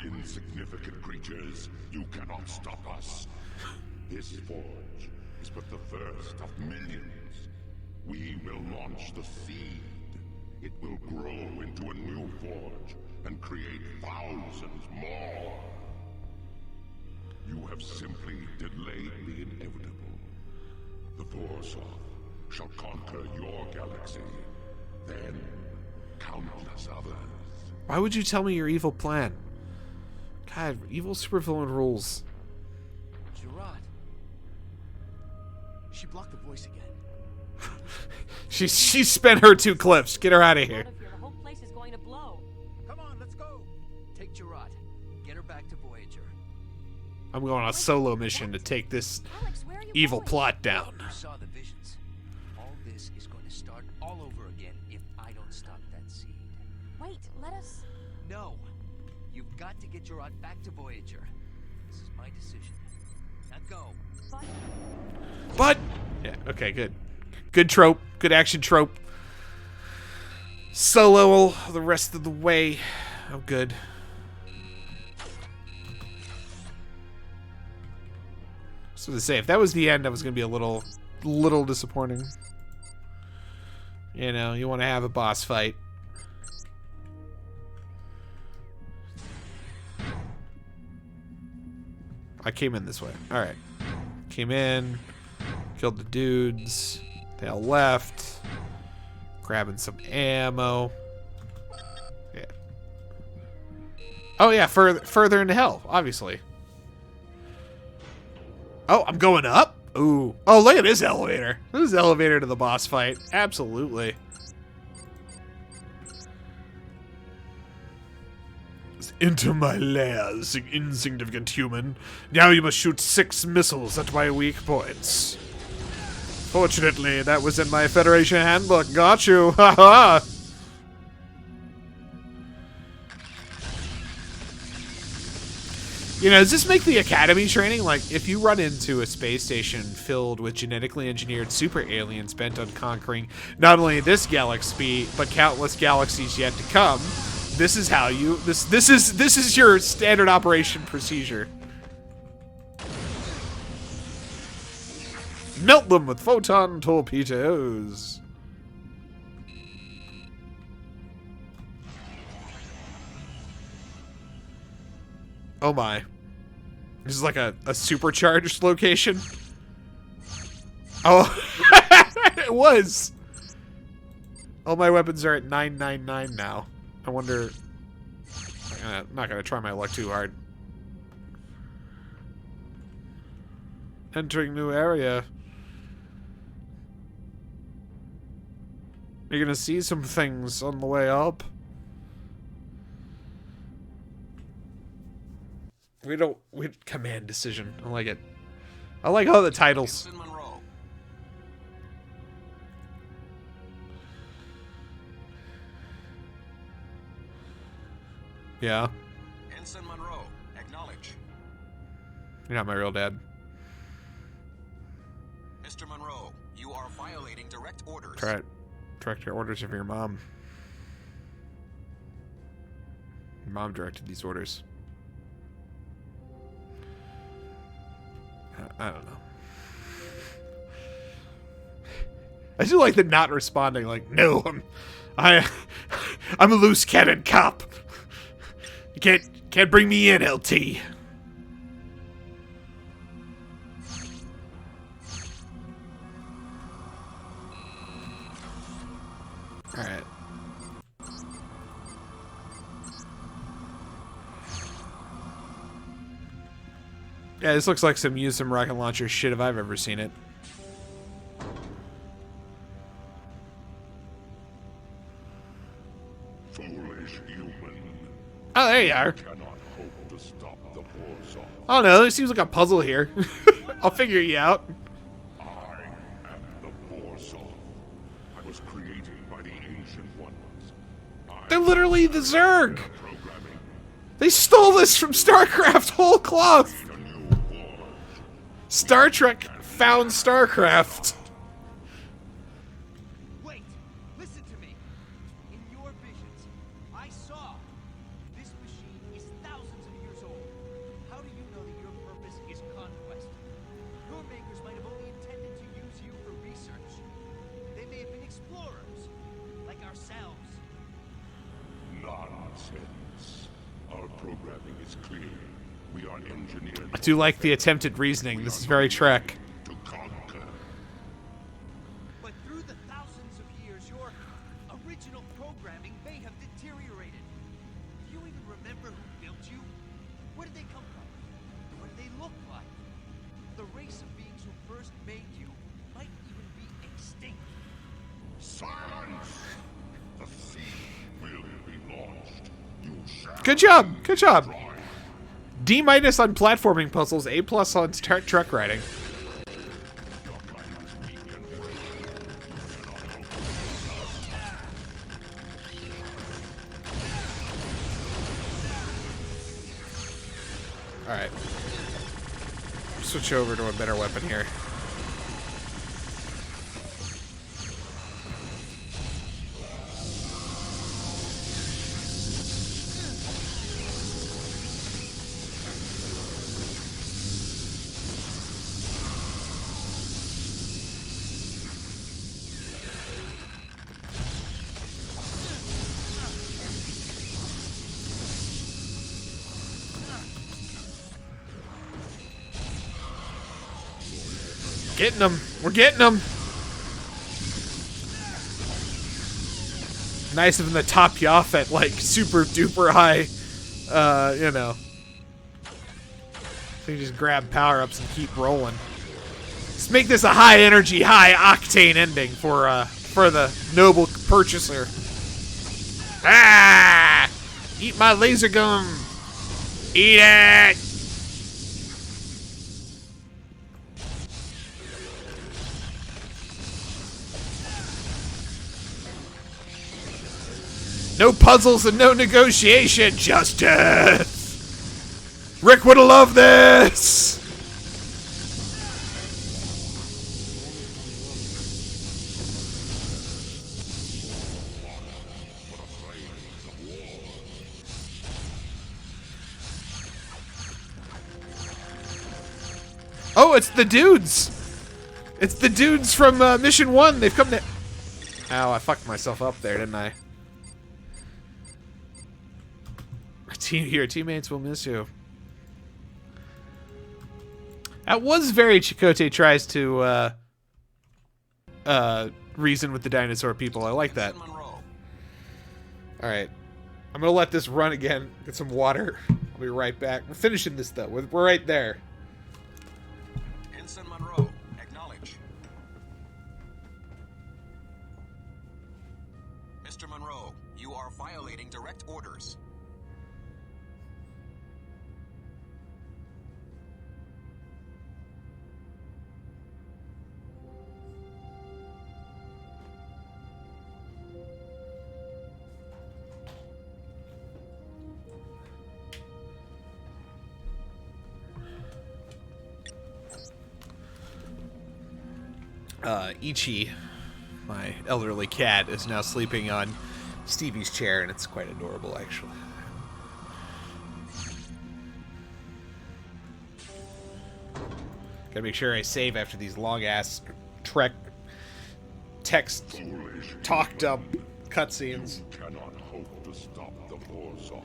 Insignificant creatures, you cannot stop us. This forge is but the first of millions. We will launch the seed. It will grow into a new forge and create thousands more. You have simply delayed the inevitable. The Vorsoth shall conquer your galaxy, then countless others. Why would you tell me your evil plan? God, evil supervillain rules. Gerard. She blocked the voice again. She spent her 2 clips. Get her out of here. The whole place is going to blow. Come on, let's go. Take Gerard. Get her back to Voyager. I'm going on a solo mission to take this evil plot down. You saw the visions. All this is going to start all over again if I don't stop that seed. Wait, let us... No. You've got to get Gerard back to Voyager. This is my decision. Now go. But yeah, okay, good. Good trope. Good action trope. Solo the rest of the way. Oh, good. So to say, if that was the end, that was going to be a little disappointing. You know, you want to have a boss fight. I came in this way. Alright. Came in. Killed the dudes. They all left. Grabbing some ammo. Yeah. Oh yeah, further into hell, obviously. Oh, I'm going up? Ooh. Oh, look at this elevator. This is the elevator to the boss fight. Absolutely. Enter my lairs, insignificant human. Now you must shoot 6 missiles at my weak points. Fortunately, that was in my Federation handbook. Got you. Haha. You know, does this make the Academy training, like, if you run into a space station filled with genetically engineered super aliens bent on conquering not only this galaxy, but countless galaxies yet to come, this is how you, this is your standard operation procedure. Melt them with photon torpedoes. Oh my. This is like a supercharged location. Oh, it was. All my weapons are at 999 now. I wonder. I'm not gonna try my luck too hard. Entering new area. You're gonna see some things on the way up. We command decision. I like it. I like all the titles. Yeah. Ensign Monroe, acknowledge. You're not my real dad. Mr. Monroe, you are violating direct orders. Direct orders of your mom. Your mom directed these orders. I don't know. I do like the not responding. Like, no, I'm a loose cannon cop. You can't bring me in, LT. All right. Yeah, this looks like some rocket launcher shit if I've ever seen it. Foolish human. Oh, there you are. Cannot hope to stop the Warsaw. Oh no, there seems like a puzzle here. I'll figure you out. I am the Warsaw. I was created by the ancient ones. They're literally the Zerg. They stole this from StarCraft whole cloth. Star Trek found StarCraft. Wait, listen to me. In your visions, I saw this machine is thousands of years old. How do you know that your purpose is conquest? Your makers might have only intended to use you for research. They may have been explorers, like ourselves. Nonsense. Our programming is clear. We are engineered. I do like the attempted reasoning. This is very Trek. To conquer. But through the thousands of years, your original programming may have deteriorated. Do you even remember who built you? Where did they come from? What did they look like? The race of beings who first made you might even be extinct. Silence! The siege will be launched. You shall. Good job. Good job. D- on platforming puzzles, A+ on truck riding. Alright. Switch over to a better weapon here. Getting them. We're getting them. Nice of them to top you off at like super duper high you know. So you just grab power-ups and keep rolling. Let's make this a high-energy, high-octane ending for the noble purchaser. Ah! Eat my laser gum! Eat it! No puzzles and no negotiation, justice! Rick would have loved this! Oh, it's the dudes! It's the dudes from Mission 1. They've come to... Ow, I fucked myself up there, didn't I? Your teammates will miss you. That was very Chakotay tries to reason with the dinosaur people. I like that. Alright. I'm gonna let this run again. Get some water. I'll be right back. We're finishing this though. We're right there. Ensign Monroe, acknowledge. Mr. Monroe, you are violating direct orders. Ichi, my elderly cat, is now sleeping on Stevie's chair, and it's quite adorable, actually. Gotta make sure I save after these long-ass Trek text talk dump cutscenes. Cannot hope to stop the Warsaw.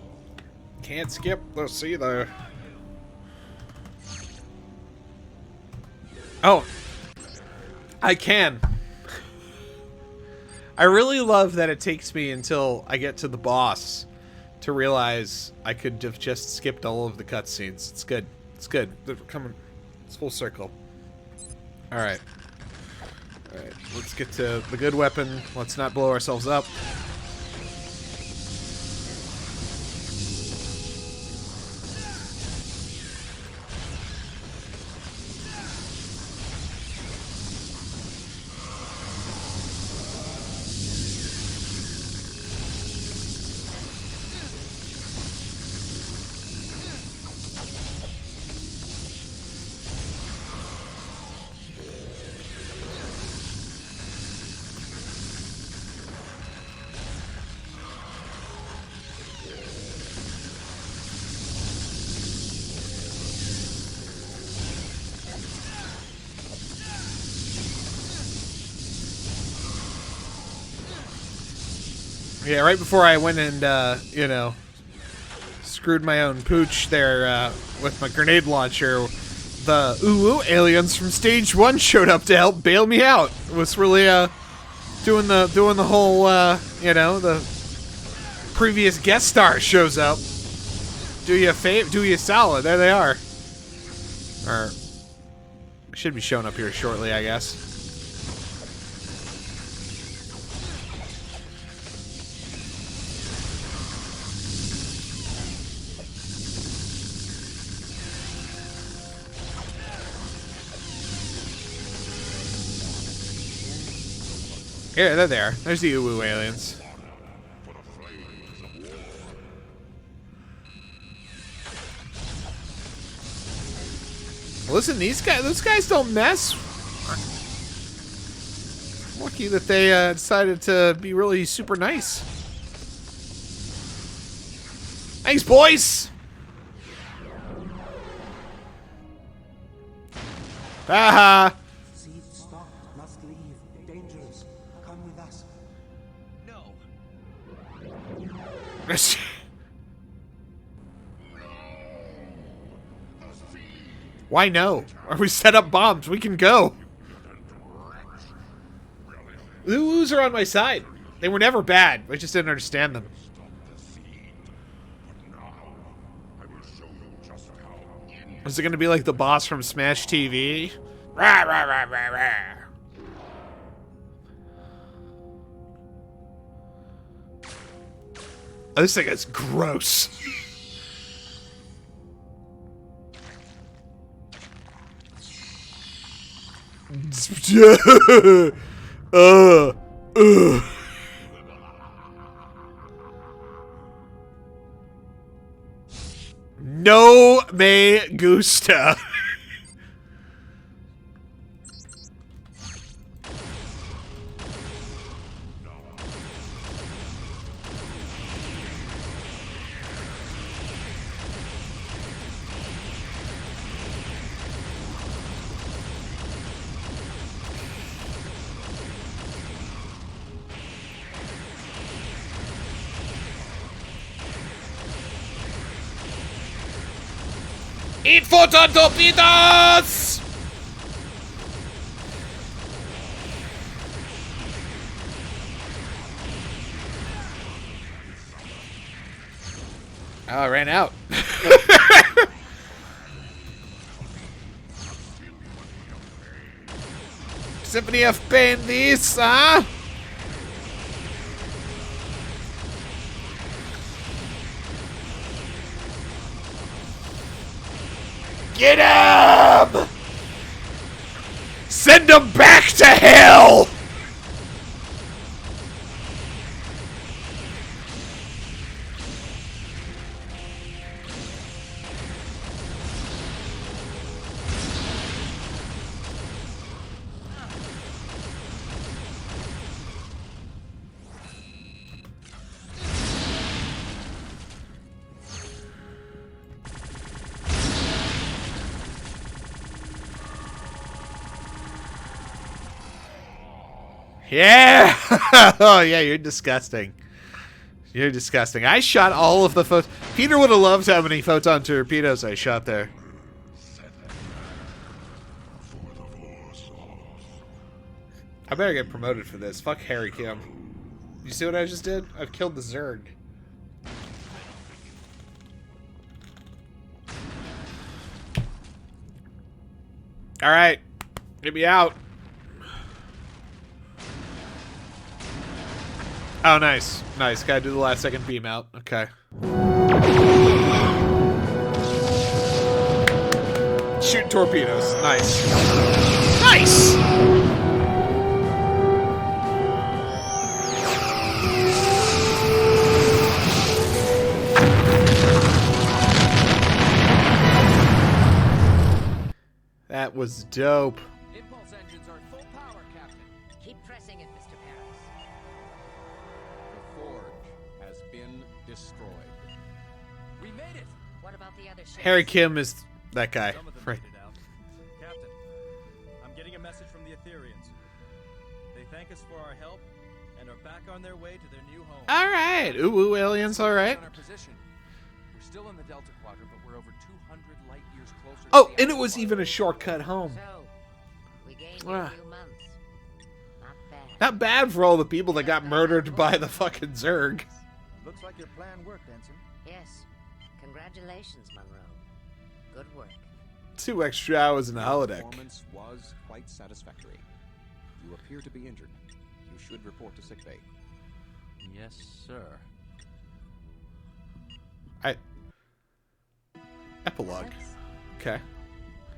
Can't skip this either. Oh. I can. I really love that it takes me until I get to the boss to realize I could have just skipped all of the cutscenes. It's good. It's good. They're coming. It's full circle. Alright. Alright. Let's get to the good weapon. Let's not blow ourselves up. Yeah, right before I went and, you know, screwed my own pooch there with my grenade launcher, the ooh aliens from stage 1 showed up to help bail me out. It was really doing the whole you know, the previous guest star shows up. Do you a solid. There they are. Or should be showing up here shortly, I guess. Yeah, they're there. There's the Uwu aliens. Listen, those guys don't mess. Lucky that they decided to be really super nice. Thanks, boys. Haha. Why no? Or we set up bombs. We can go. The Uwus are on my side. They were never bad. I just didn't understand them. Is it gonna be like the boss from Smash TV? Rah, rah, rah, rah, rah. Oh, this thing is gross. No me gusta. Eat photon torpedoes! Oh, I ran out. Symphony of Pain, these, huh? Get him! Send him back to hell! Yeah! Oh, yeah, you're disgusting. You're disgusting. I shot all of the photons. Peter would have loved how many photon torpedoes I shot there. I better get promoted for this. Fuck Harry Kim. You see what I just did? I've killed the Zerg. Alright. Get me out. Oh, nice. Nice. Gotta do the last second beam out. Okay. Shoot torpedoes. Nice. Nice! That was dope. Impulse engines are full power, Captain. Keep pressing it, Mr. Paris. The forge has been destroyed. We made it! What about the other ships? Harry Kim is that guy. Right. Captain, I'm getting a message from the Aetherians. They thank us for our help and are back on their way to their new home. Alright. Ooh, aliens, alright. We're still in the Delta Quadrant, but we're over 200 light years closer. Oh, and it was even a shortcut home. We gained a few months. Not bad. Not bad for all the people that got murdered by the fucking Zerg. Looks like your plan worked, Ensign. Yes. Congratulations, Monroe. Good work. 2 extra hours in the holodeck. Performance was quite satisfactory. You appear to be injured. You should report to sickbay. Yes, sir. Epilogue. Okay.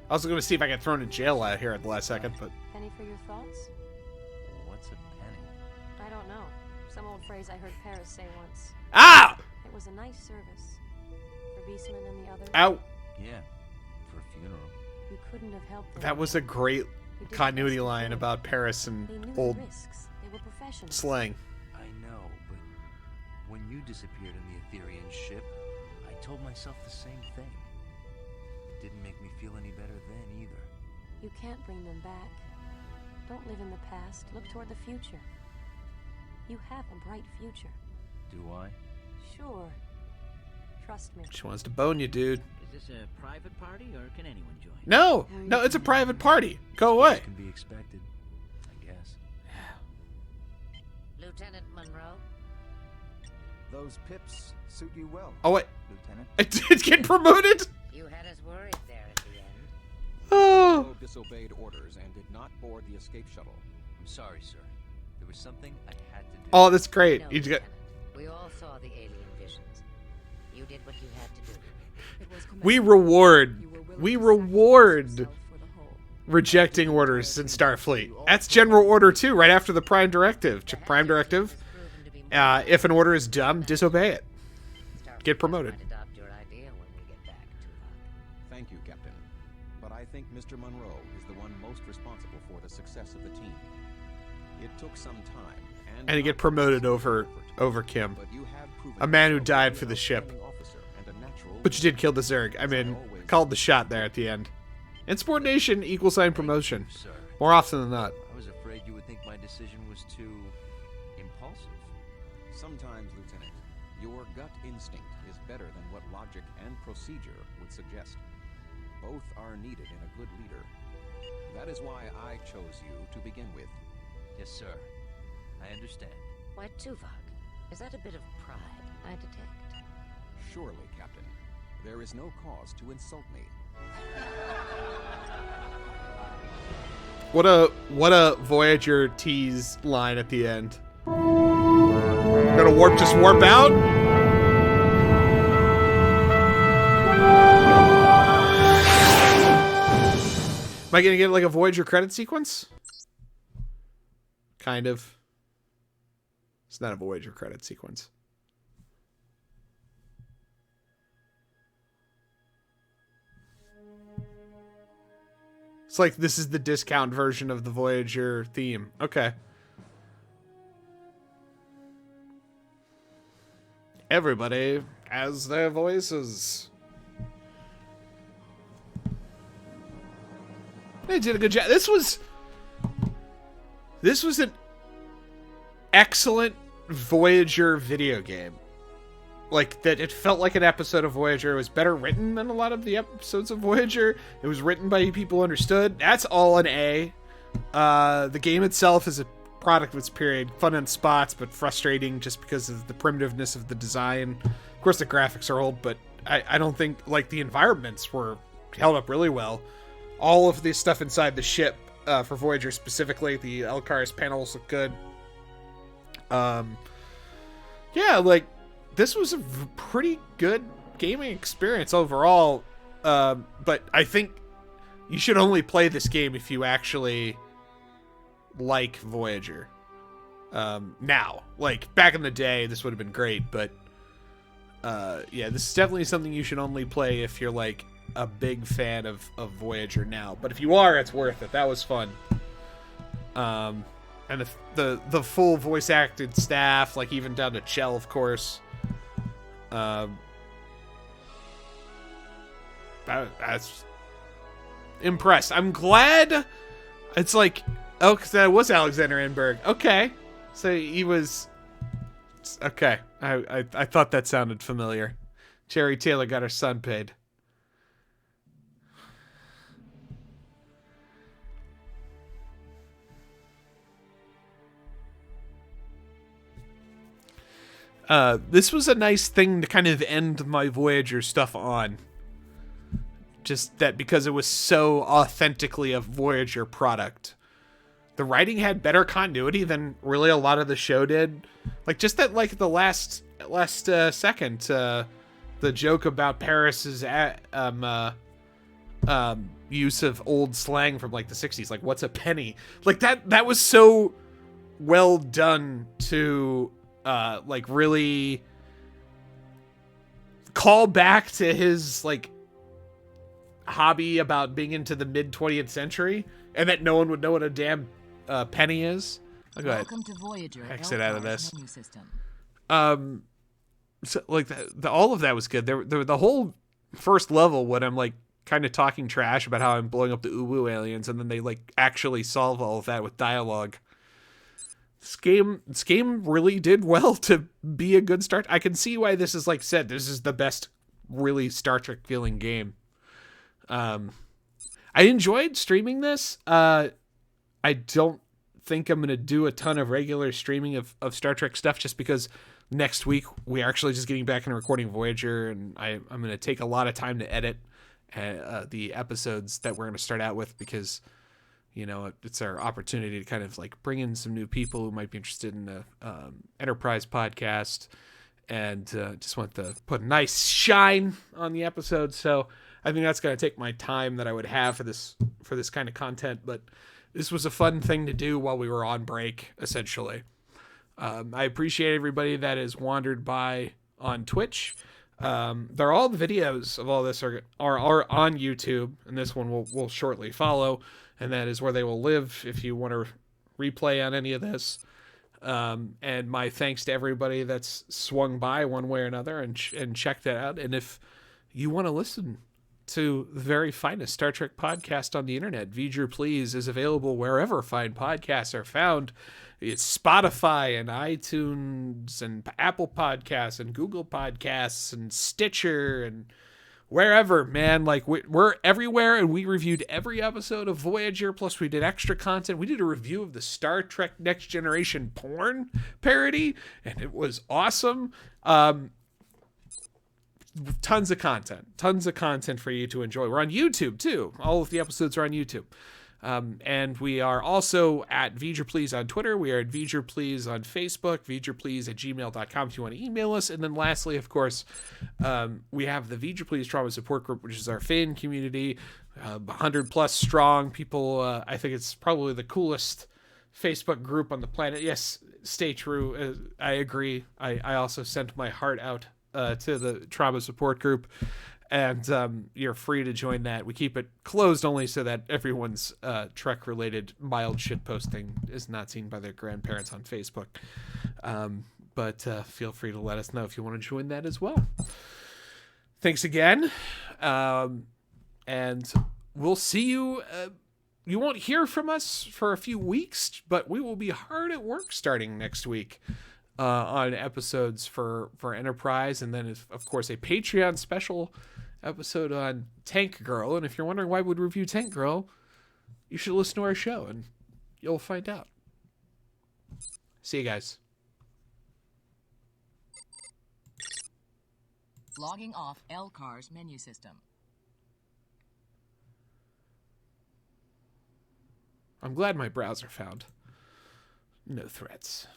I was going to see if I get thrown in jail out here at the last second, but... Penny for your thoughts? What's a penny? I don't know. Some old phrase I heard Paris say once. Ah! It was a nice service. For Beastman and the others. Ow! Yeah, for a funeral. You couldn't have helped them. That was a great continuity line about Paris and They knew old the risks. They were professionals. slang. I know, but when you disappeared in the Aetherian ship, I told myself the same thing. It didn't make me feel any better then either. You can't bring them back. Don't live in the past. Look toward the future. You have a bright future. Do I? Sure. Trust me. She wants to bone you, dude. Is this a private party, or can anyone join? No! No, it's a private party. Go away. Can be expected, I guess. Lieutenant Monroe? Those pips suit you well. Oh, wait. Lieutenant. I did get promoted? You had us worried there at Monroe disobeyed orders and did not board the escape shuttle. I'm sorry, sir. There was something I had to do. Oh, that's great. No, You got... Lieutenant. We all saw the alien visions. You did what you had to do. We reward rejecting orders in Starfleet. That's General Order 2, right after the Prime Directive. Prime Directive, if an order is dumb, disobey it. Get promoted. Thank you, Captain. But I think Mr. Monroe is the one most responsible for the success of the team. It took some time, And to get promoted over Kim. A man who died for the ship. But you did kill the Zerg. I mean, called the shot there at the end. Insubordination, equal sign promotion. More often than not. I was afraid you would think my decision was too impulsive. Sometimes, Lieutenant, your gut instinct is better than what logic and procedure would suggest. Both are needed in a good leader. That is why I chose you to begin with. Yes, sir. I understand. Why, Tuvok? Is that a bit of pride I detect? Surely, Captain. There is no cause to insult me. What a Voyager tease line at the end. Gonna warp out? Am I gonna get like a Voyager credit sequence? Kind of. It's not a Voyager credit sequence. It's like this is the discount version of the Voyager theme. Okay. Everybody has their voices. They did a good job. This was an excellent Voyager video game. Like, that it felt like an episode of Voyager. It was better written than a lot of the episodes of Voyager. It was written by people who understood. That's all an A. The game itself is a product of its period. Fun in spots, but frustrating just because of the primitiveness of the design. Of course, the graphics are old, but I don't think, like, the environments were held up really well. All of the stuff inside the ship, for Voyager specifically, the Elkar's panels look good. Yeah, like, this was a pretty good gaming experience overall, but I think you should only play this game if you actually like Voyager. Now, like, back in the day, this would have been great, but yeah, this is definitely something you should only play if you're, like, a big fan of Voyager now. But if you are, it's worth it. That was fun. And the full voice acted staff, like, even down to Chell, of course. That's impressed. I'm glad it's like, oh, because that was Alexander Enberg. Okay, so he was okay. I thought that sounded familiar. Cherry Taylor got her son paid. This was a nice thing to kind of end my Voyager stuff on. Just that because it was so authentically a Voyager product. The writing had better continuity than really a lot of the show did. Like, just that, like, the last second, the joke about Paris's use of old slang from, like, the 60s. Like, what's a penny? Like, that was so well done to... like, really call back to his, like, hobby about being into the mid-20th century, and that no one would know what a damn penny is. I'll go ahead. Welcome to Voyager. Exit out of this. Menu system. So, like, all of that was good. The whole first level, when I'm, like, kind of talking trash about how I'm blowing up the Uwu aliens, and then they, like, actually solve all of that with dialogue. This game really did well to be a good start. I can see why this is, like said, this is the best really Star Trek feeling game. I enjoyed streaming this. I don't think I'm going to do a ton of regular streaming of Star Trek stuff just because next week we're actually just getting back and recording Voyager, and I'm going to take a lot of time to edit the episodes that we're going to start out with, because, you know, it's our opportunity to kind of like bring in some new people who might be interested in the Enterprise podcast, and just want to put a nice shine on the episode. So I think that's going to take my time that I would have for this kind of content, but this was a fun thing to do while we were on break, essentially. I appreciate everybody that has wandered by on Twitch. They're all the videos of all this are on YouTube, and this one will shortly follow, and that is where they will live if you want to replay on any of this. And my thanks to everybody that's swung by one way or another and checked that out. And if you want to listen to the very finest Star Trek podcast on the internet, V'ger Please is available wherever fine podcasts are found. It's Spotify and iTunes and Apple Podcasts and Google Podcasts and Stitcher and wherever, man. Like, we're everywhere, and we reviewed every episode of Voyager, plus we did extra content. We did a review of the Star Trek Next Generation porn parody, and it was awesome. Tons of content for you to enjoy. We're on YouTube too. All of the episodes are on YouTube. And we are also at V'ger Please on Twitter. We are at V'ger Please on Facebook, V'gerPlease@gmail.com if you want to email us. And then lastly, of course, we have the V'ger Please Trauma Support Group, which is our fan community, 100 plus strong people. I think it's probably the coolest Facebook group on the planet. Yes, stay true. I agree. I also sent my heart out to the Trauma Support Group, and you're free to join that. We keep it closed only so that everyone's Trek-related mild shit posting is not seen by their grandparents on Facebook. But feel free to let us know if you want to join that as well. Thanks again, and we'll see you. You won't hear from us for a few weeks, but we will be hard at work starting next week on episodes for Enterprise, and then of course a Patreon special episode on Tank Girl. And if you're wondering why we'd review Tank Girl, you should listen to our show and you'll find out. See you guys. Logging off LCAR's menu system. I'm glad my browser found no threats.